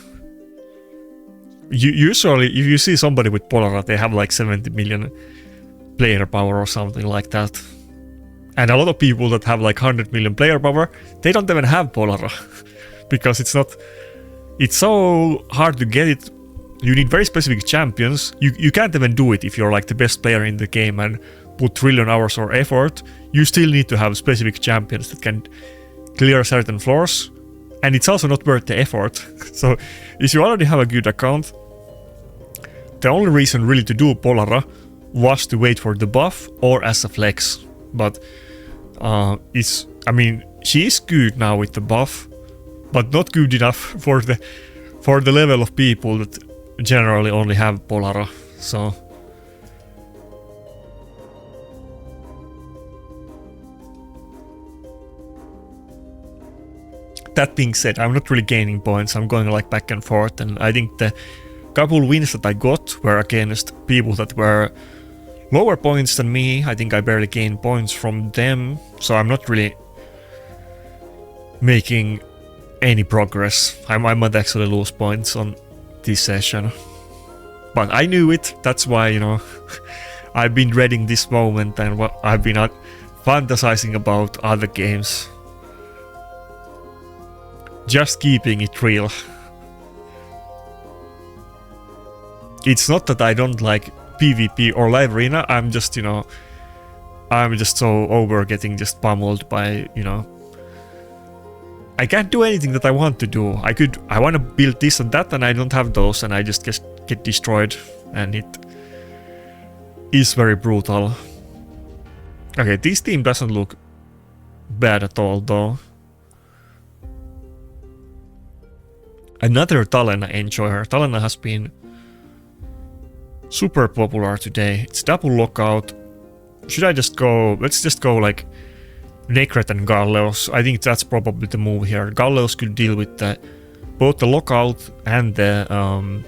Usually, if you see somebody with Polara, they have like 70 million player power or something like that. And a lot of people that have like 100 million player power, they don't even have Polara. Because it's so hard to get it. You need very specific champions. You can't even do it if you're like the best player in the game and put trillion hours or effort, you still need to have specific champions that can clear certain floors, and it's also not worth the effort. So if you already have a good account, the only reason really to do Polara was to wait for the buff or as a flex. But she is good now with the buff, but not good enough for the level of people that generally only have Polara. So that being said, I'm not really gaining points. I'm going like back and forth, and I think the couple wins that I got were against people that were lower points than me. I think I barely gained points from them, so I'm not really making any progress. I might actually lose points on this session. But I knew it, that's why, you know, I've been dreading this moment, and I've been fantasizing about other games. Just keeping it real. It's not that I don't like PvP or live arena, I'm just, you know, I'm just so over getting just pummeled by, you know, I can't do anything that I want to do. I want to build this and that, and I don't have those, and I just get destroyed, and it is very brutal. Okay, this team doesn't look bad at all though. Another Talena enjoyer. Talena has been super popular today. It's double lockout. Should I just go... Let's just go like Nakarada and Galleos. I think that's probably the move here. Galleos could deal with both the lockout and the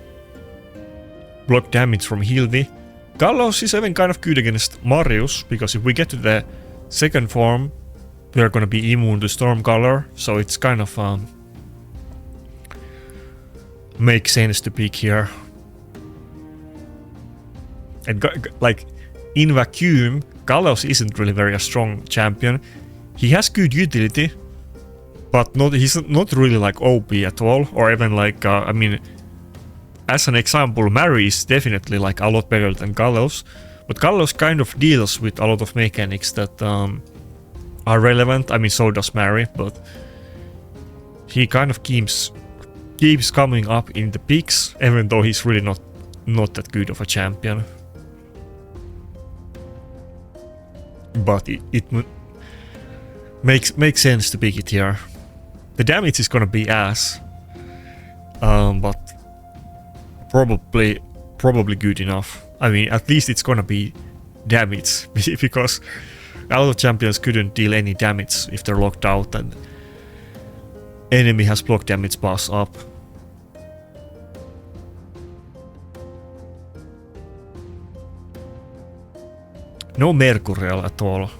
block damage from Hildy. Galleos is even kind of good against Marius, because if we get to the second form, we're gonna be immune to Storm Color, so it's kind of makes sense to pick here. And like in vacuum, Galleos isn't really very a strong champion. He has good utility, but he's not really like OP at all, or even like I mean, as an example, Mary is definitely like a lot better than Galleos, but Galleos kind of deals with a lot of mechanics that are relevant. I mean, so does Mary, but he kind of keeps coming up in the picks, even though he's really not that good of a champion. But it makes sense to pick it here. The damage is gonna be ass, but probably good enough. I mean, at least it's gonna be damage, because a lot of champions couldn't deal any damage if they're locked out and enemy has block damage pass up. No Mercurial at all.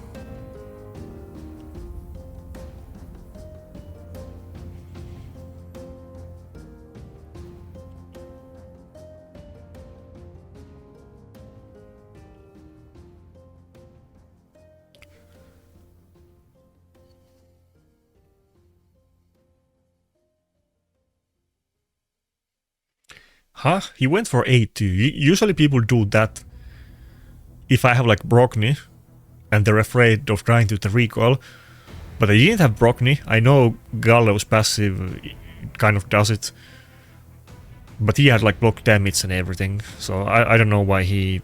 Huh? He went for A2. Usually people do that if I have like Brockney and they're afraid of trying to the recoil. But I didn't have Brockney. I know Galleos passive kind of does it. But he had like block damage and everything. So I don't know why he...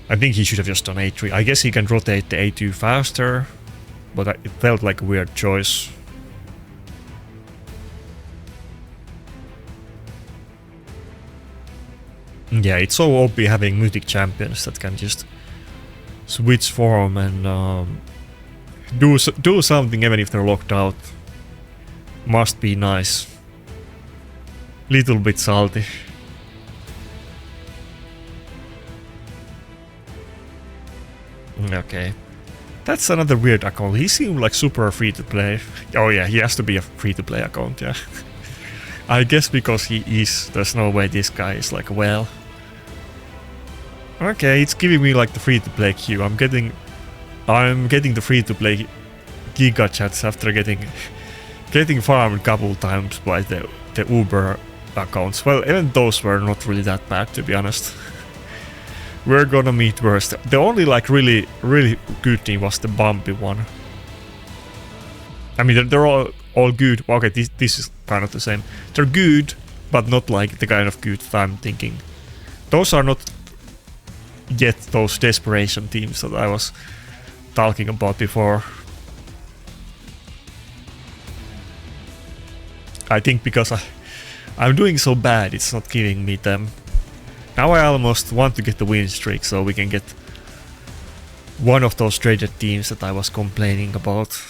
I think he should have just done A3. I guess he can rotate the A2 faster. But it felt like a weird choice. Yeah, it's so OP having mythic champions that can just switch form and do something even if they're locked out. Must be nice. Little bit salty. Okay. That's another weird account. He seemed like super free to play. Oh yeah, he has to be a free to play account, yeah. I guess because he is, there's no way this guy is like, well... Okay, it's giving me like the free-to-play queue. I'm getting the free-to-play Giga chats after getting farmed a couple times by the Uber accounts. Well, even those were not really that bad, to be honest. We're gonna meet worst. The only like really good team was the bumpy one. I mean, they're all good. Okay, this is kind of the same. They're good, but not like the kind of good I'm thinking. Those are not yet those desperation teams that I was talking about before. I think because I'm doing so bad, it's not giving me them. Now I almost want to get the win streak so we can get one of those traded teams that I was complaining about.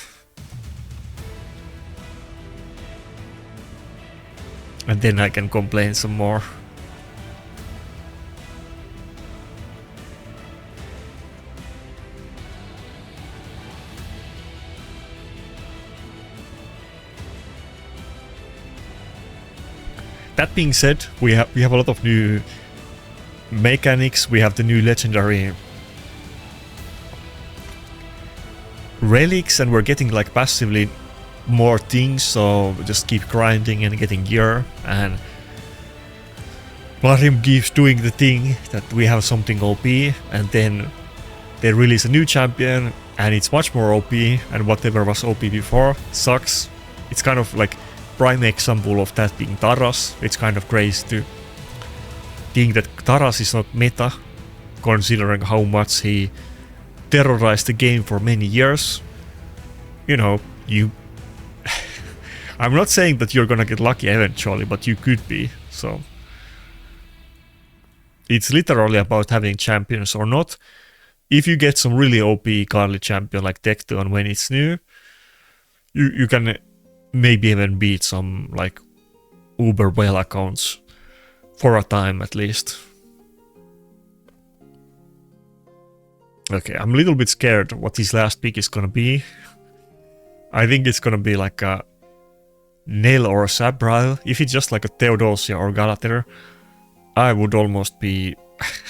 And then I can complain some more. That being said, we have a lot of new mechanics. We have the new legendary relics, and we're getting like passively more things, so just keep grinding and getting gear, and Marim keeps doing the thing that we have something OP, and then they release a new champion and it's much more OP, and whatever was OP before sucks. It's kind of like prime example of that being Taras. It's kind of crazy to think that Taras is not meta, considering how much he terrorized the game for many years. You know, I'm not saying that you're gonna get lucky eventually, but you could be, so it's literally about having champions or not. If you get some really OP Carly champion like Tecton when it's new, you can maybe even beat some like uber well accounts for a time at least. Okay, I'm a little bit scared what his last pick is gonna be. I think it's gonna be like a Nail or a Sabrile. If it's just like a Theodosia or Galater, I would almost be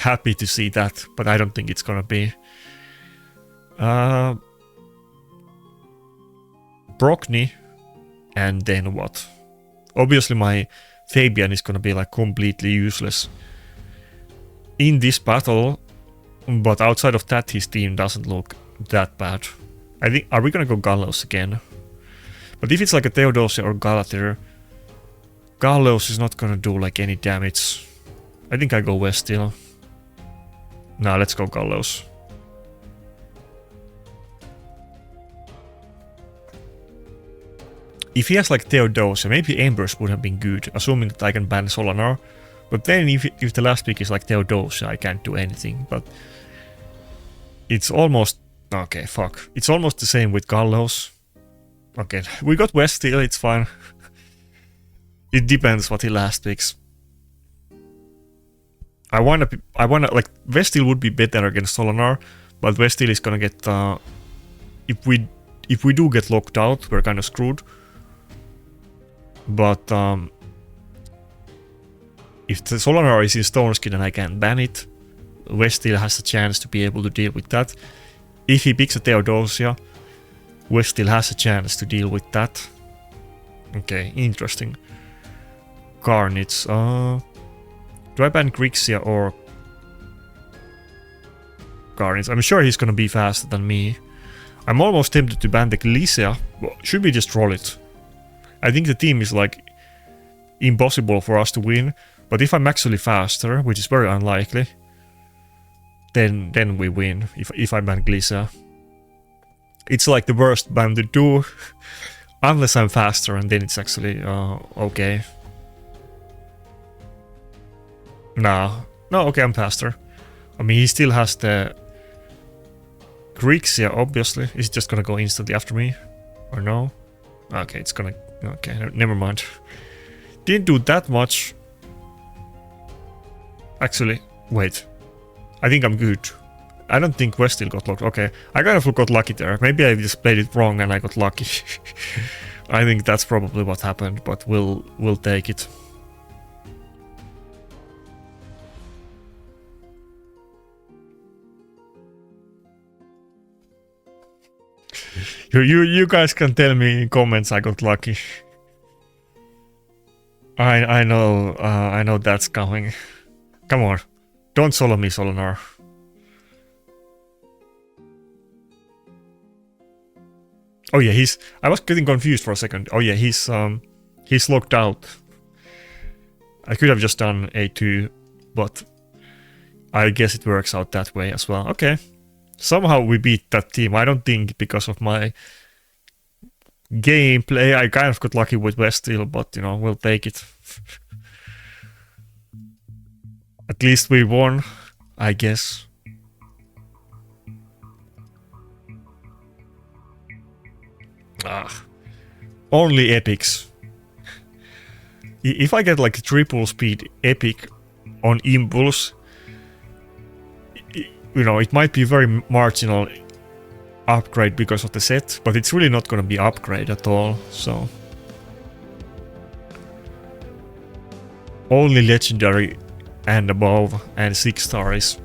happy to see that, but I don't think it's gonna be. Brockney, and then what? Obviously my Fabian is gonna be like completely useless in this battle, but outside of that his team doesn't look that bad. I think, are we gonna go Gallows again? But if it's like a Theodosia or Galater, Gallows is not gonna do like any damage. I think I go Vestele. Nah, let's go Gallows. If he has like Theodosia, maybe Embers would have been good, assuming that I can ban Solanar. But then if the last pick is like Theodosia, I can't do anything. But it's almost... okay, fuck. It's almost the same with Gallows. Okay, we got Vestele, it's fine. It depends what he last picks. I wanna like Vestele would be better against Solanar, but Vestele is gonna get if we do get locked out, we're kind of screwed. But if the Solanar is in Stone Skin and I can ban it, Vestele has a chance to be able to deal with that. If he picks a Theodosia, Vestele has a chance to deal with that. Okay, interesting. Carnage. Do I ban Grixia or Carnage? I'm sure he's gonna be faster than me. I'm almost tempted to ban the Glycia. Should we just roll it? I think the team is like impossible for us to win, but if I'm actually faster, which is very unlikely, then we win if I ban Glycia. It's like the worst ban to do, unless I'm faster, and then it's actually okay. No, okay, I'm faster. I mean, he still has the Grixia, obviously. Is it just gonna go instantly after me? Or no? Okay, it's gonna... okay, never mind. Didn't do that much. Actually, wait. I think I'm good. I don't think Vestele got locked. Okay, I kind of got lucky there. Maybe I just played it wrong and I got lucky. I think that's probably what happened, but we'll take it. You guys can tell me in comments I got lucky. I know that's coming. Come on, don't solo me, Solanar. Oh yeah, I was getting confused for a second. Oh yeah, he's locked out. I could have just done A2, but I guess it works out that way as well. Okay. Somehow we beat that team. I don't think because of my gameplay. I kind of got lucky with Vestele, but you know, we'll take it. At least we won, I guess. Only epics. If I get like a triple speed epic on Impulse, you know, it might be very marginal upgrade because of the set, but it's really not gonna be upgrade at all, so. Only legendary and above, and 6-star is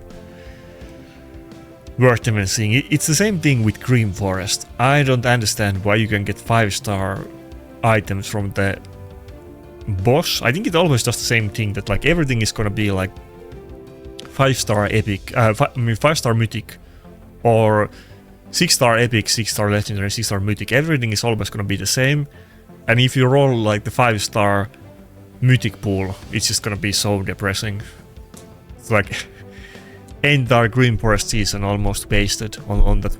worth even seeing. It's the same thing with Green Forest. I don't understand why you can get 5-star items from the boss. I think it always does the same thing, that like everything is gonna be like 5-star epic, 5-star mythic, or 6-star epic, 6-star legendary, 6-star mythic. Everything is always gonna be the same. And if you roll like the 5-star mythic pool, it's just gonna be so depressing. It's like entire Green Forest season almost wasted on that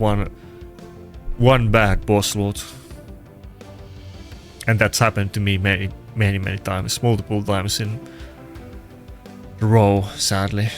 one bag boss loot. And that's happened to me many times, multiple times in a row, sadly.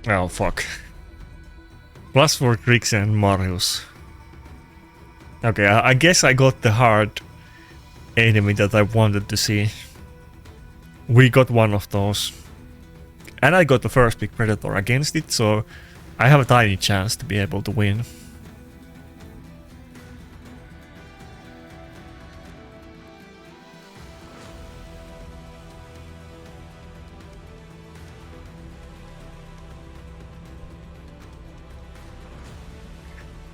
Oh fuck. +4 Grixia and Marius. Okay, I guess I got the hard enemy that I wanted to see. We got one of those. And I got the first big Predator against it, so I have a tiny chance to be able to win.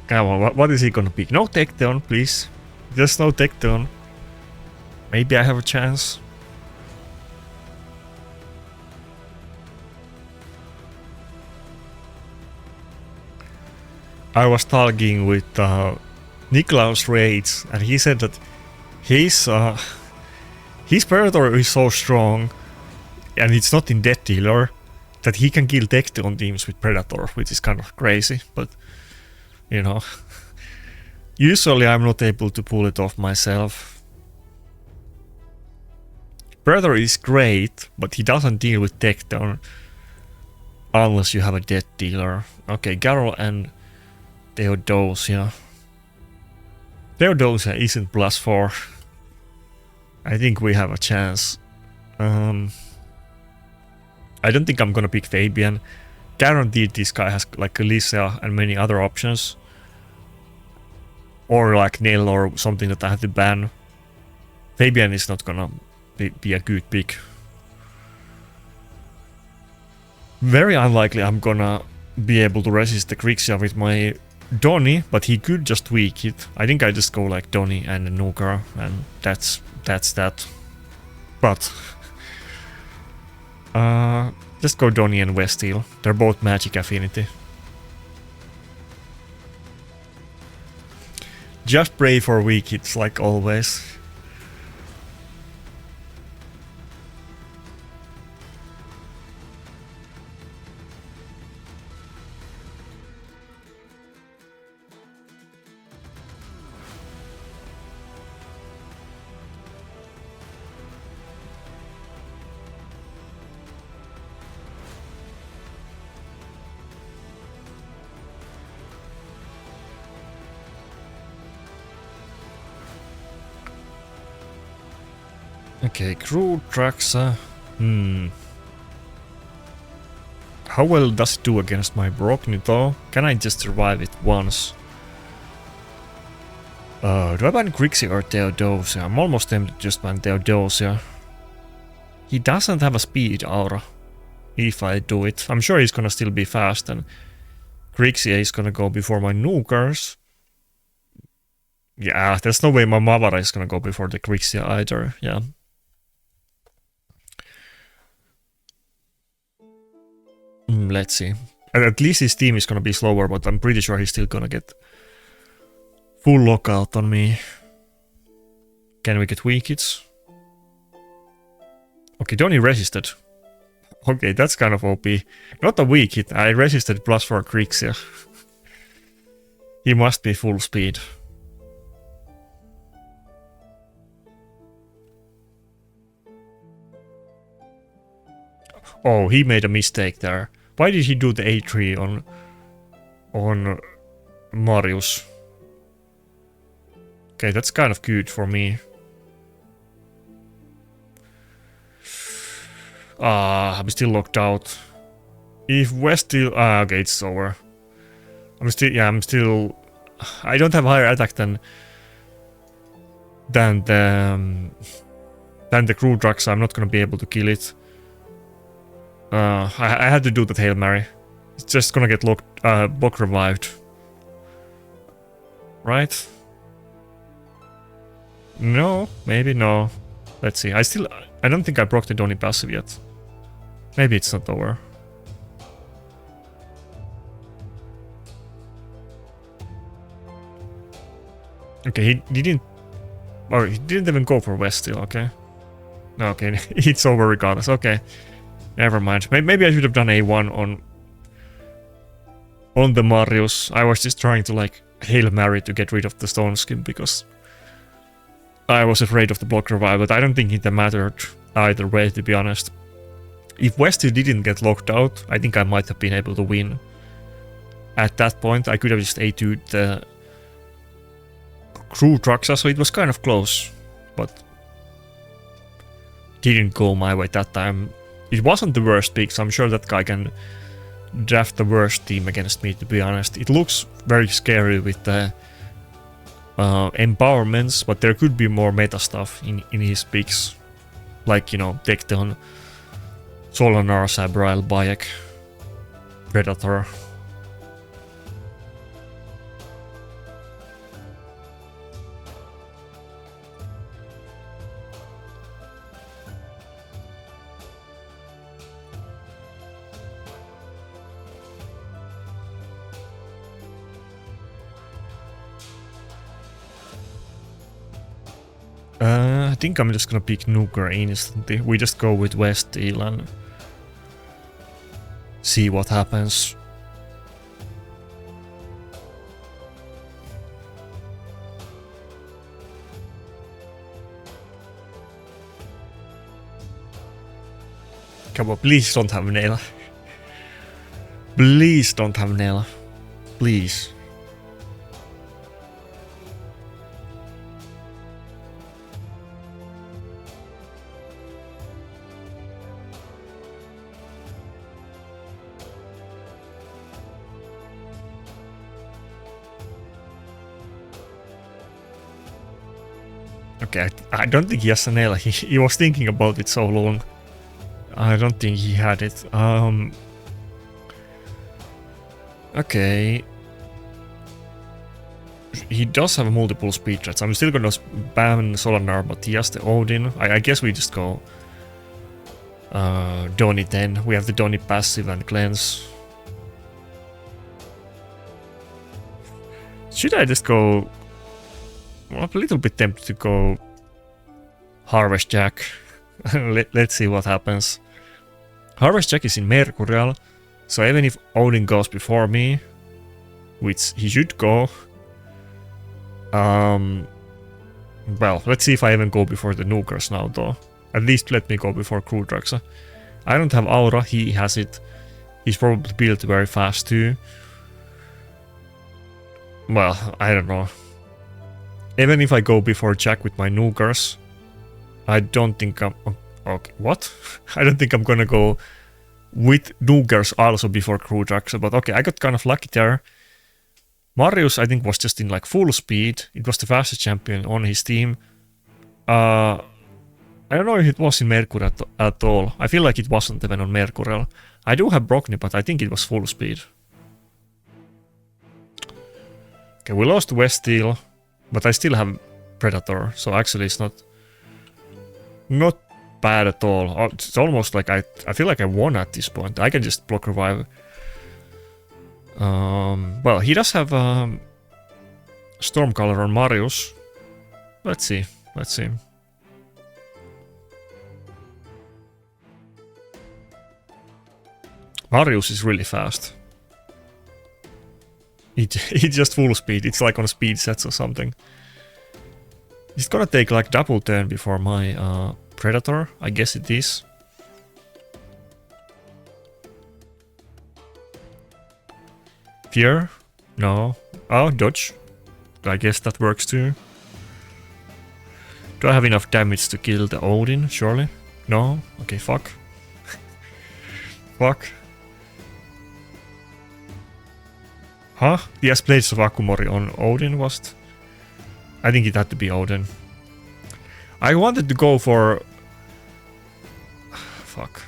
Come on, what is he gonna pick? No takedown, please. Just no takedown. Maybe I have a chance. I was talking with Niklaus Raids, and he said that his Predator is so strong, and it's not in Death Dealer, that he can kill takedown teams with Predator, which is kind of crazy, but you know, usually I'm not able to pull it off myself. Predator is great, but he doesn't deal with takedown unless you have a Death Dealer. Okay, Garrel and Theodosia. Theodosia isn't +4. I think we have a chance. I don't think I'm gonna pick Fabian. Guaranteed this guy has like Alicia and many other options. Or like Nell or something that I have to ban. Fabian is not gonna be a good pick. Very unlikely I'm gonna be able to resist the Grixia with my Donnie, but he could just tweak it. I think I just go like Donnie and Nuka, and that's that. But just go Donnie and Vestele. They're both magic affinity. Just pray for weak hits like always. Okay, crew tracks. How well does it do against my Brockney though? Can I just survive it once? Do I ban Grixie or Theodosia? I'm almost tempted to just ban Theodosia. He doesn't have a speed aura. If I do it. I'm sure he's gonna still be fast and Grixie is gonna go before my Nukers. Yeah, there's no way my Mavara is gonna go before the Grixie either. Yeah. Let's see. At least his team is gonna be slower, but I'm pretty sure he's still gonna get full lockout on me. Can we get weak hits? Okay, Donnie resisted. Okay, that's kind of OP. Not a weak hit, I resisted plus 4 Grixia. He must be full speed. Oh, he made a mistake there. Why did he do the A3 on Marius? Okay, that's kind of good for me. I'm still locked out. If Vestele... okay, it's over. I'm still... I don't have higher attack than the crew truck, so I'm not gonna be able to kill it. I had to do that Hail Mary. It's just gonna get block revived. Right? No, maybe no. Let's see. I don't think I broke the Donnie passive yet. Maybe it's not over. Okay, he didn't... Or he didn't even go for Vestele, okay. Okay, it's over regardless, okay. Never mind. Maybe I should have done A1 on the Marius. I was just trying to like Hail Mary to get rid of the Stone Skin because I was afraid of the block revive, but I don't think it mattered either way, to be honest. If Vestele didn't get locked out, I think I might have been able to win. At that point, I could have just A2'd the crew trucks, so it was kind of close, but didn't go my way that time. It wasn't the worst pick, so I'm sure that guy can draft the worst team against me, to be honest. It looks very scary with the empowerments, but there could be more meta stuff in his picks. Like, you know, Tecton, Solanar, Sabrail, Bayek, Predator. I think I'm just gonna pick Nuker instantly. We just go with Vestele and see what happens. Come on, please don't have Nail. Please don't have Nail. Please. Okay, I don't think he has a nail. He was thinking about it so long. I don't think he had it. Okay. He does have multiple speed threats. I'm still gonna ban Solanar, but he has the Odin. I guess we just go Donnie then. We have the Donnie passive and cleanse. Should I just go... I'm a little bit tempted to go Harvest Jack. Let's see what happens. Harvest Jack is in Mercurial, so even if Odin goes before me, which he should go, well, let's see if I even go before the Nukers now though. At least let me go before Crew Trucks. I don't have Aura, he has it. He's probably built very fast too. Well, I don't know. Even if I go before Jack with my Nukers, I don't think I'm... Okay, what? I don't think I'm gonna go with Nugers also before Krujax, but okay, I got kind of lucky there. Marius, I think, was just in like full speed. It was the fastest champion on his team. I don't know if it was in Mercurial at all. I feel like it wasn't even on Mercurial. I do have Brockney, but I think it was full speed. Okay, we lost Vestele, but I still have Predator, so actually it's not bad at all. It's almost like I feel like I won at this point. I can just block revive. Well, he does have Stormcaller on Marius. Let's see. Marius is really fast. He's just full speed. It's like on speed sets or something. He's gonna take like double turn before my Predator. I guess it is. Fear? No. Oh, dodge. I guess that works too. Do I have enough damage to kill the Odin? Surely? No? Okay, fuck. Fuck. Huh? Yes, Blades of Akumori on Odin was it? I think it had to be Odin. I wanted to go for... Fuck.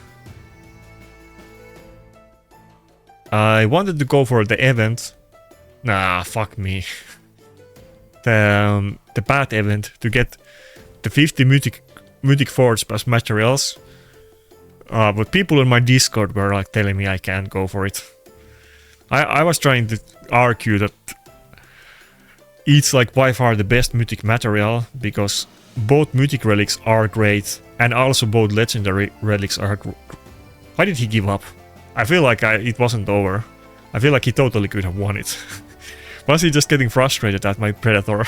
I wanted to go for the event. Nah, fuck me. The bad event to get the 50 Mythic Forge plus materials. But people in my Discord were like telling me I can't go for it. I was trying to argue that it's like by far the best Mythic material because both Mythic relics are great and also both Legendary relics are... Why did he give up? I feel like it wasn't over. I feel like he totally could have won it. Was he just getting frustrated at my Predator?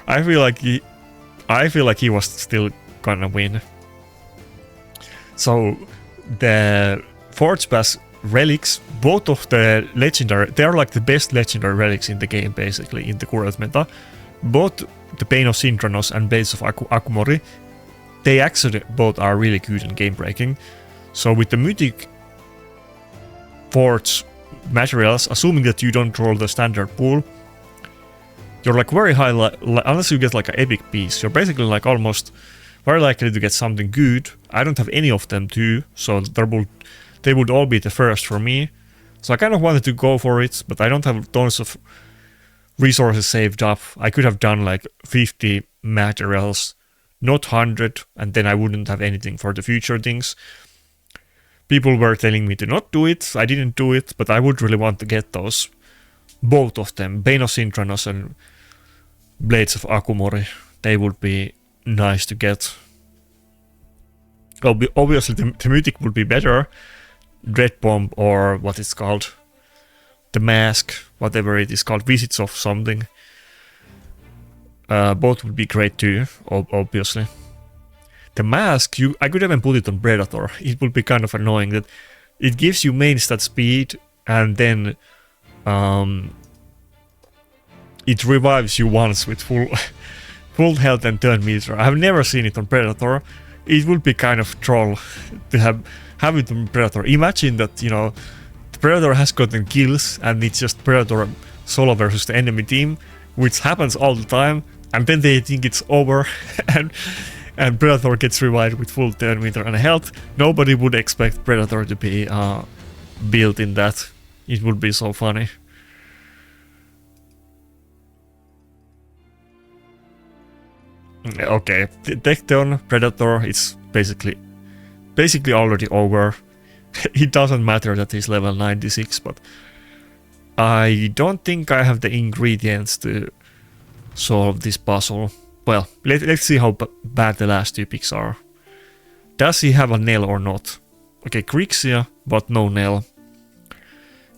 I feel like he was still gonna win. So the Forge Pass relics, both of the legendary, they are like the best legendary relics in the game basically in the current meta. Both the Bane of Synchronos and Blades of Akumori, they actually both are really good and game breaking. So with the Mythic Forge materials, assuming that you don't roll the standard pool, you're like very high, unless you get like an epic piece, you're basically like almost very likely to get something good. I don't have any of them too, so they would all be the first for me. So I kind of wanted to go for it, but I don't have tons of resources saved up. I could have done like 50 materials, not 100, and then I wouldn't have anything for the future things. People were telling me to not do it. I didn't do it, but I would really want to get those. Both of them, Bane of Synchronos and Blades of Akumori. They would be nice to get. Obviously, the Mythic would be better. Dread Bomb or what it's called. The Mask, whatever it is called. Visits of something. Both would be great too, obviously. The Mask, I could even put it on Predator. It would be kind of annoying that it gives you main stat speed and then it revives you once with full health and turn meter. I have never seen it on Predator. It would be kind of troll to have it on Predator. Imagine that, you know, the Predator has gotten kills and it's just Predator solo versus the enemy team, which happens all the time, and then they think it's over and Predator gets revived with full turn meter and health. Nobody would expect Predator to be built in that. It would be so funny. Okay, Tecton, Predator, it's basically already over. It doesn't matter that he's level 96, but I don't think I have the ingredients to solve this puzzle. Well, let's see how bad the last two picks are. Does he have a Nell or not? Okay, Grixia, but no Nell.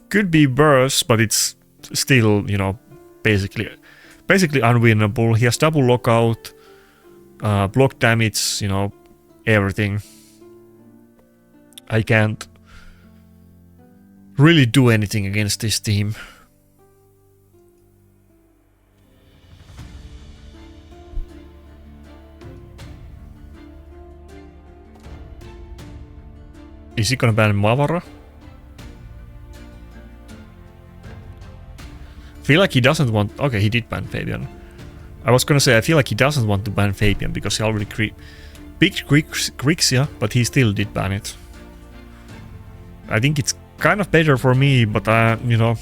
Could be Burst, but it's still, you know, basically unwinnable. He has double lockout, block damage, you know, everything. I can't really do anything against this team. Is he gonna ban Mavara? Feel like he doesn't want... Okay, he did ban Fabian. I was gonna say, I feel like he doesn't want to ban Fabian because he already picked Grixia, but he still did ban it. I think it's kind of better for me, but you know...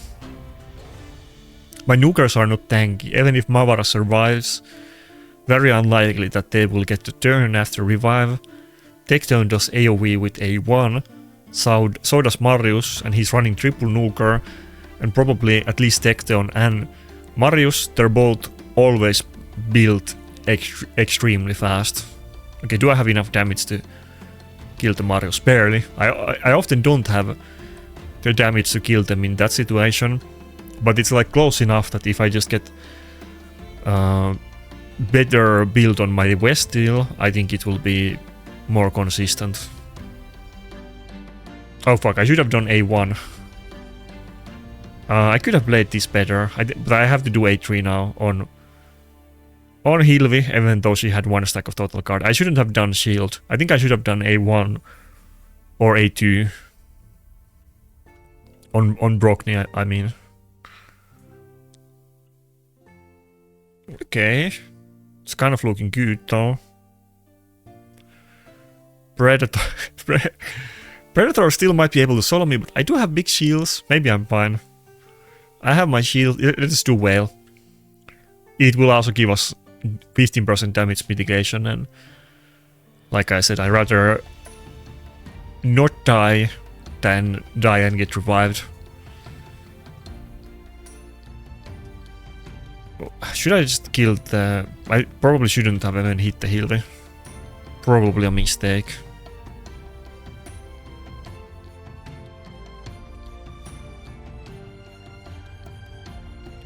My nukers are not tanky. Even if Mavara survives, very unlikely that they will get to turn after revive. Tectone does AoE with A1, so does Marius, and he's running triple nuker, and probably at least Tectone and Marius, they're both always built extremely fast. Okay, do I have enough damage to kill the Marius? Barely. I often don't have the damage to kill them in that situation, but it's like close enough that if I just get better build on my Vestele, I think it will be more consistent. Oh fuck, I should have done A1. I could have played this better, but I have to do A3 now on Hilvi, even though she had one stack of total card. I shouldn't have done shield. I think I should have done A1 or A2 on Brockney, I mean. Okay, it's kind of looking good though. Predator still might be able to solo me, but I do have big shields. Maybe I'm fine. I have my shield. Let's do whale. It will also give us 15% damage mitigation, and like I said, I'd rather not die than die and get revived. Should I just kill the... I probably shouldn't have even hit the Hilvi. Probably a mistake.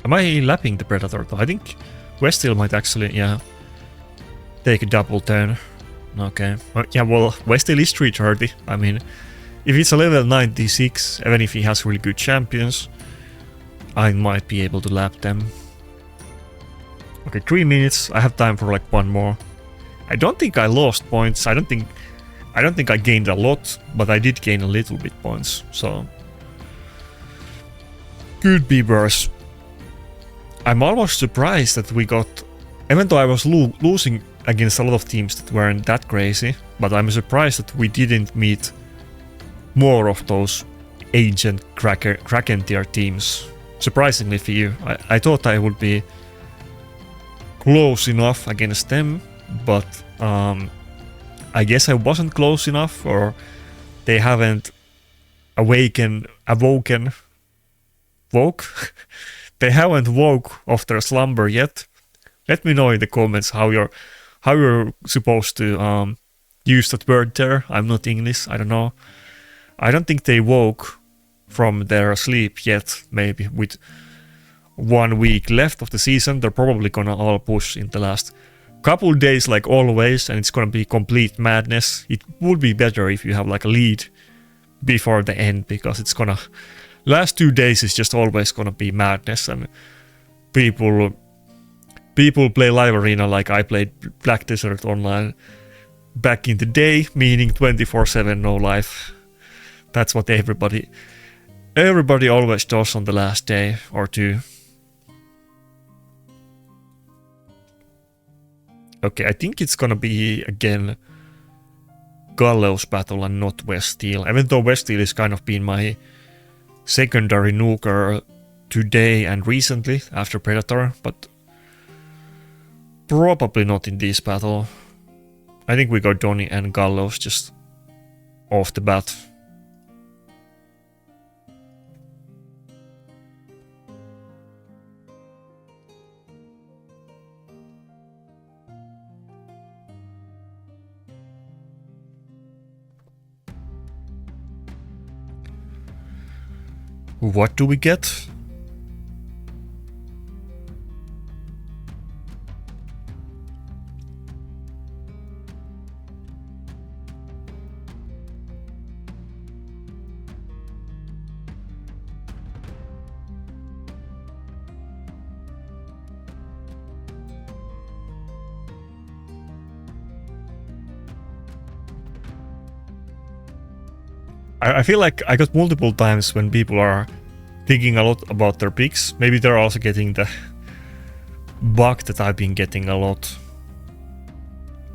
Am I lapping the Predator though? I think Vestele might actually, yeah, take a double turn. Okay. Yeah, well, Vestele is 330. I mean, if it's a level 96, even if he has really good champions, I might be able to lap them. Okay, 3 minutes. I have time for like one more. I don't think I lost points. I don't think I gained a lot, but I did gain a little bit points. So could be worse. I'm almost surprised that we got, even though I was losing against a lot of teams that weren't that crazy, but I'm surprised that we didn't meet more of those Agent Kraken tier teams. Surprisingly few. I thought I would be close enough against them, but I guess I wasn't close enough, or they haven't woke? They haven't woke after slumber yet. Let me know in the comments how you're supposed to use that word there. I'm not English, I don't know. I don't think they woke from their sleep yet, maybe with 1 week left of the season. They're probably gonna all push in the last couple days like always, and it's gonna be complete madness. It would be better if you have like a lead before the end, because it's gonna... Last 2 days is just always gonna be madness, and people play live arena like I played Black Desert Online back in the day, meaning 24/7 no life. That's what everybody always does on the last day or two. Okay, I think it's gonna be again Gallows battle and not Vestele, even though Vestele is kind of been my secondary nuker today and recently after Predator, but probably not in this battle. I think we go Donny and Gallows just off the bat. What do we get? I feel like I got multiple times when people are thinking a lot about their picks. Maybe they're also getting the bug that I've been getting a lot.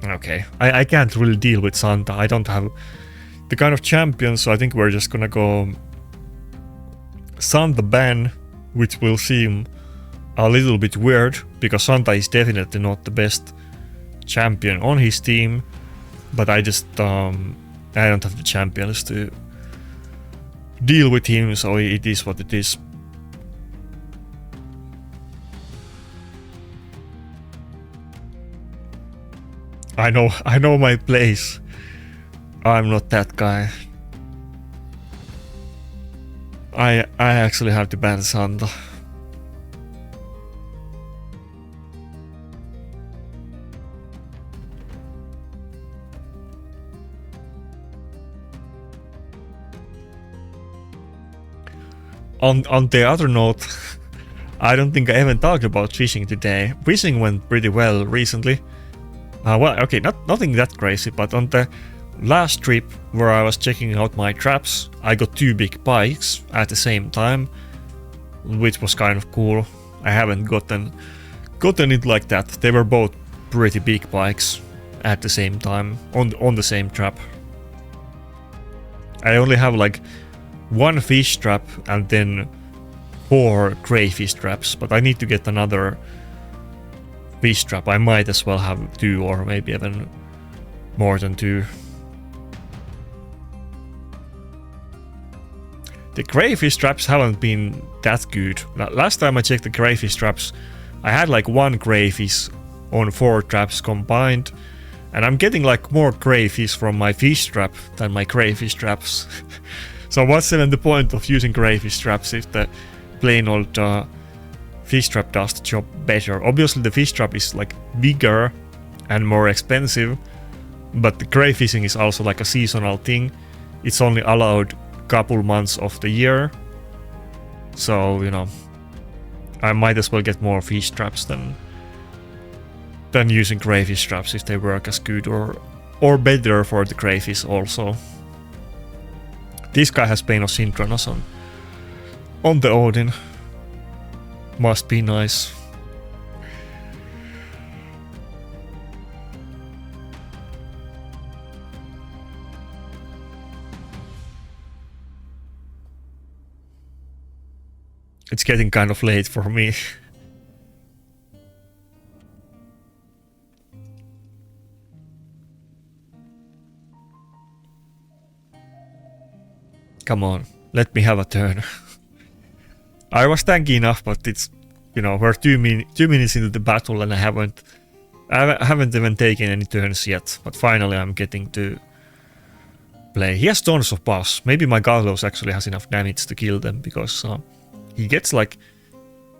Okay, I can't really deal with Santa. I don't have the kind of champion, so I think we're just gonna go Santa ban, which will seem a little bit weird, because Santa is definitely not the best champion on his team, but I just I don't have the champions to deal with him, so it is what it is. I know my place. I'm not that guy. I actually have to ban Santa. On the other note, I don't think I even talked about fishing today. Fishing went pretty well recently. Well, okay, nothing that crazy, but on the last trip where I was checking out my traps, I got 2 big pikes at the same time, which was kind of cool. I haven't gotten it like that. They were both pretty big pikes at the same time on the same trap. I only have like 1 fish trap and then 4 crayfish traps, but I need to get another fish trap. I might as well have 2 or maybe even more than 2. The crayfish traps haven't been that good. Last time I checked the crayfish traps, I had like 1 crayfish on 4 traps combined, and I'm getting like more crayfish from my fish trap than my crayfish traps. So what's even the point of using crayfish traps if the plain old fish trap does the job better? Obviously the fish trap is like bigger and more expensive, but the crayfishing is also like a seasonal thing. It's only allowed couple months of the year, so you know, I might as well get more fish traps than using crayfish traps if they work as good or better for the crayfish also. This guy has Bane of Synchronos on the Odin. Must be nice. It's getting kind of late for me. Come on, let me have a turn. I was tanky enough, but it's, you know, we're 2 minutes into the battle and I haven't even taken any turns yet. But finally I'm getting to play. He has tons of buffs. Maybe my Gallows actually has enough damage to kill them, because he gets like,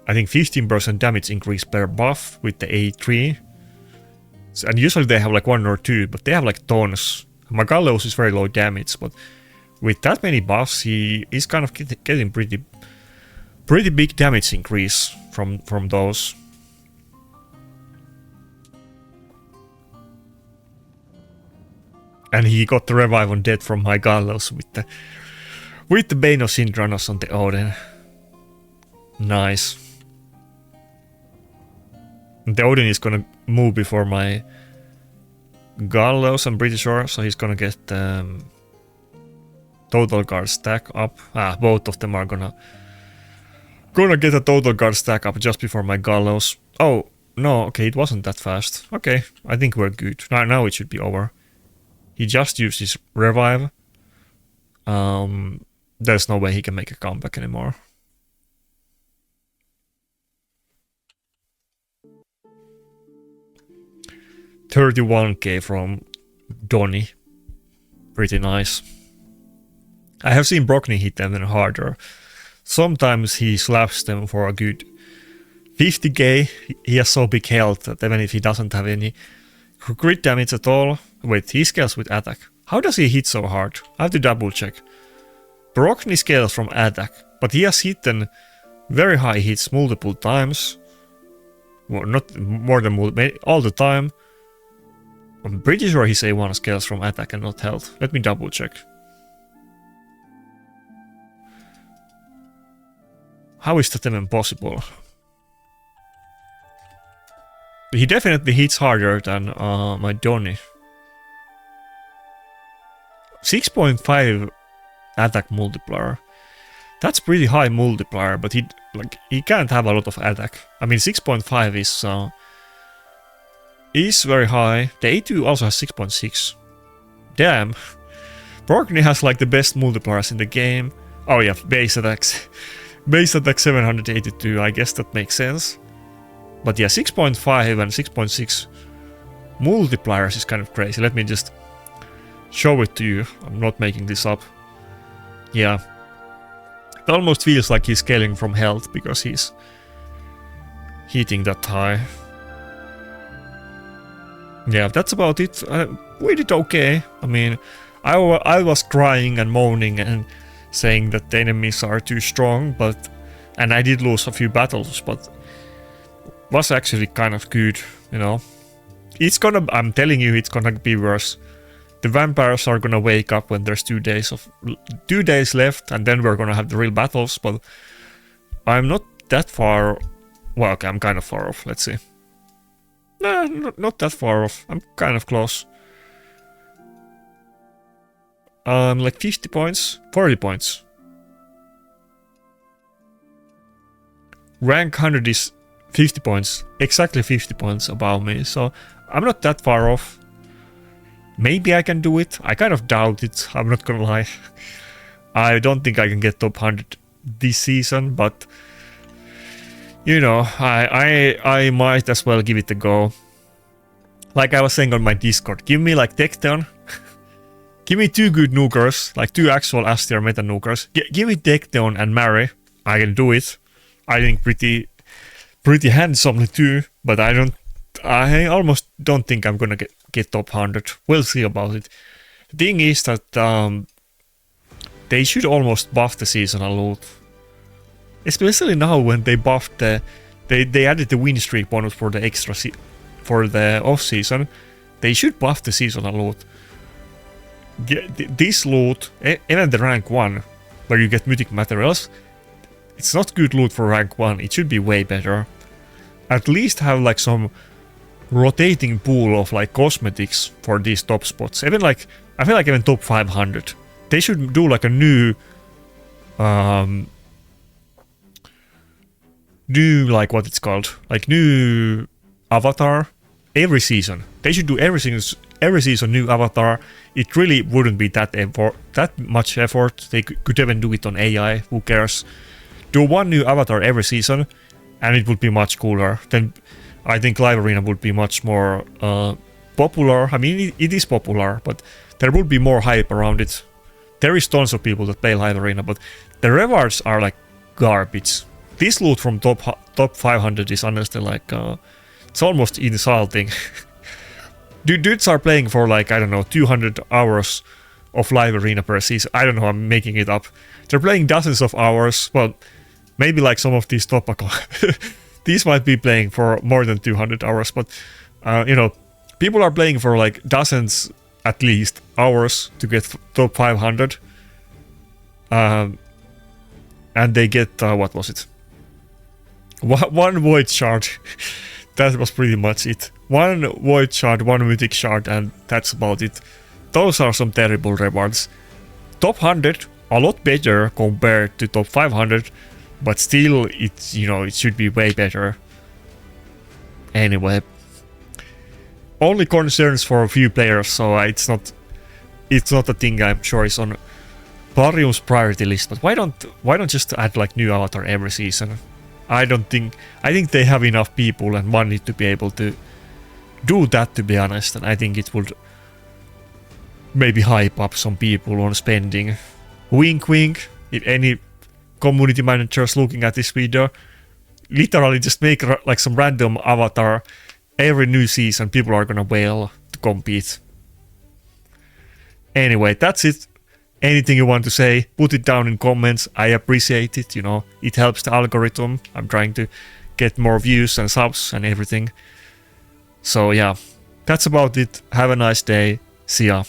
I think 15% damage increase per buff with the A3. And usually they have like 1 or 2, but they have like tons. My Gallows is very low damage, but with that many buffs, he is kind of getting pretty big damage increase from those. And he got the revive on death from my Gallows with the Bane of Synchronos on the Odin. Nice. The Odin is gonna move before my Gallows, I'm pretty sure, so he's gonna get total guard stack up. Both of them are gonna get a total guard stack up just before my Gallows. Oh, no, okay, it wasn't that fast. Okay, I think we're good. Now it should be over. He just used his revive. There's no way he can make a comeback anymore. $31k from Donny. Pretty nice. I have seen Brockney hit them even harder. Sometimes he slaps them for a good 50k. He has so big health that even if he doesn't have any crit damage at all... Wait, he scales with attack. How does he hit so hard? I have to double check. Brockney scales from attack, but he has hit very high hits multiple times. Well, not more than all the time. I'm pretty sure his A1 scales from attack and not health. Let me double check. How is that even possible? He definitely hits harder than my Donny. 6.5 attack multiplier. That's pretty high multiplier, but he can't have a lot of attack. I mean, 6.5 is very high. The A2 also has 6.6. Damn. Borgny has like the best multipliers in the game. Oh yeah, base attacks. Base attack 782, I guess that makes sense. But yeah, 6.5 and 6.6 multipliers is kind of crazy. Let me just show it to you. I'm not making this up. Yeah. It almost feels like he's scaling from health because he's hitting that high. Yeah, that's about it. We did okay. I mean, I was crying and moaning and saying that the enemies are too strong, and I did lose a few battles, but was actually kind of good, you know. I'm telling you, it's gonna be worse. The vampires are gonna wake up when there's 2 days left, and then we're gonna have the real battles, but I'm not that far. Well, okay, I'm kind of far off, let's see. Nah, not that far off. I'm kind of close. Like 50 points, 40 points. Rank 100 is 50 points, exactly 50 points above me, so I'm not that far off. Maybe I can do it. I kind of doubt it, I'm not gonna lie. I don't think I can get top 100 this season, but you know, I might as well give it a go. Like I was saying on my Discord, give me like Tecton. Give me 2 good nukers, like 2 actual S tier meta nukers. Give me Tecton and Mary. I can do it. I think pretty handsomely too, but I almost don't think I'm gonna get top 100. We'll see about it. The thing is that they should almost buff the seasonal loot. Especially now when they buffed they added the win streak bonus for the for the off season. They should buff the seasonal loot. This loot, even the rank 1, where you get mythic materials, it's not good loot for rank 1. It should be way better. At least have like some rotating pool of like cosmetics for these top spots. Even like, I feel like even top 500. They should do like a new like what it's called, like new avatar every season. They should do every season new avatar. It really wouldn't be that much effort. They could even do it on AI. Who cares? Do one new avatar every season, and it would be much cooler. Then I think Live Arena would be much more popular. I mean, it is popular, but there would be more hype around it. There is tons of people that play Live Arena, but the rewards are like garbage. This loot from top 500 is honestly like it's almost insulting. Dudes are playing for like, I don't know, 200 hours of Live Arena per season. I don't know, I'm making it up. They're playing dozens of hours. Well, maybe like some of these top these might be playing for more than 200 hours, but you know, people are playing for like dozens at least hours to get top 500. And they get, what was it? One void shard. That was pretty much it. One void shard, one mythic shard, and that's about it. Those are some terrible rewards. Top 100, a lot better compared to top 500, but still, it's, you know, it should be way better. Anyway, only concerns for a few players, so it's not a thing I'm sure is on Plarium's priority list. But why don't just add like new avatar every season? I think they have enough people and money to be able to do that, to be honest, and I think it would maybe hype up some people on spending. Wink wink, if any community managers looking at this video, literally just make like some random avatar every new season. People are gonna wail to compete. Anyway, that's it. Anything you want to say, put it down in comments. I appreciate it, you know, it helps the algorithm. I'm trying to get more views and subs and everything. So yeah, that's about it. Have a nice day. See ya.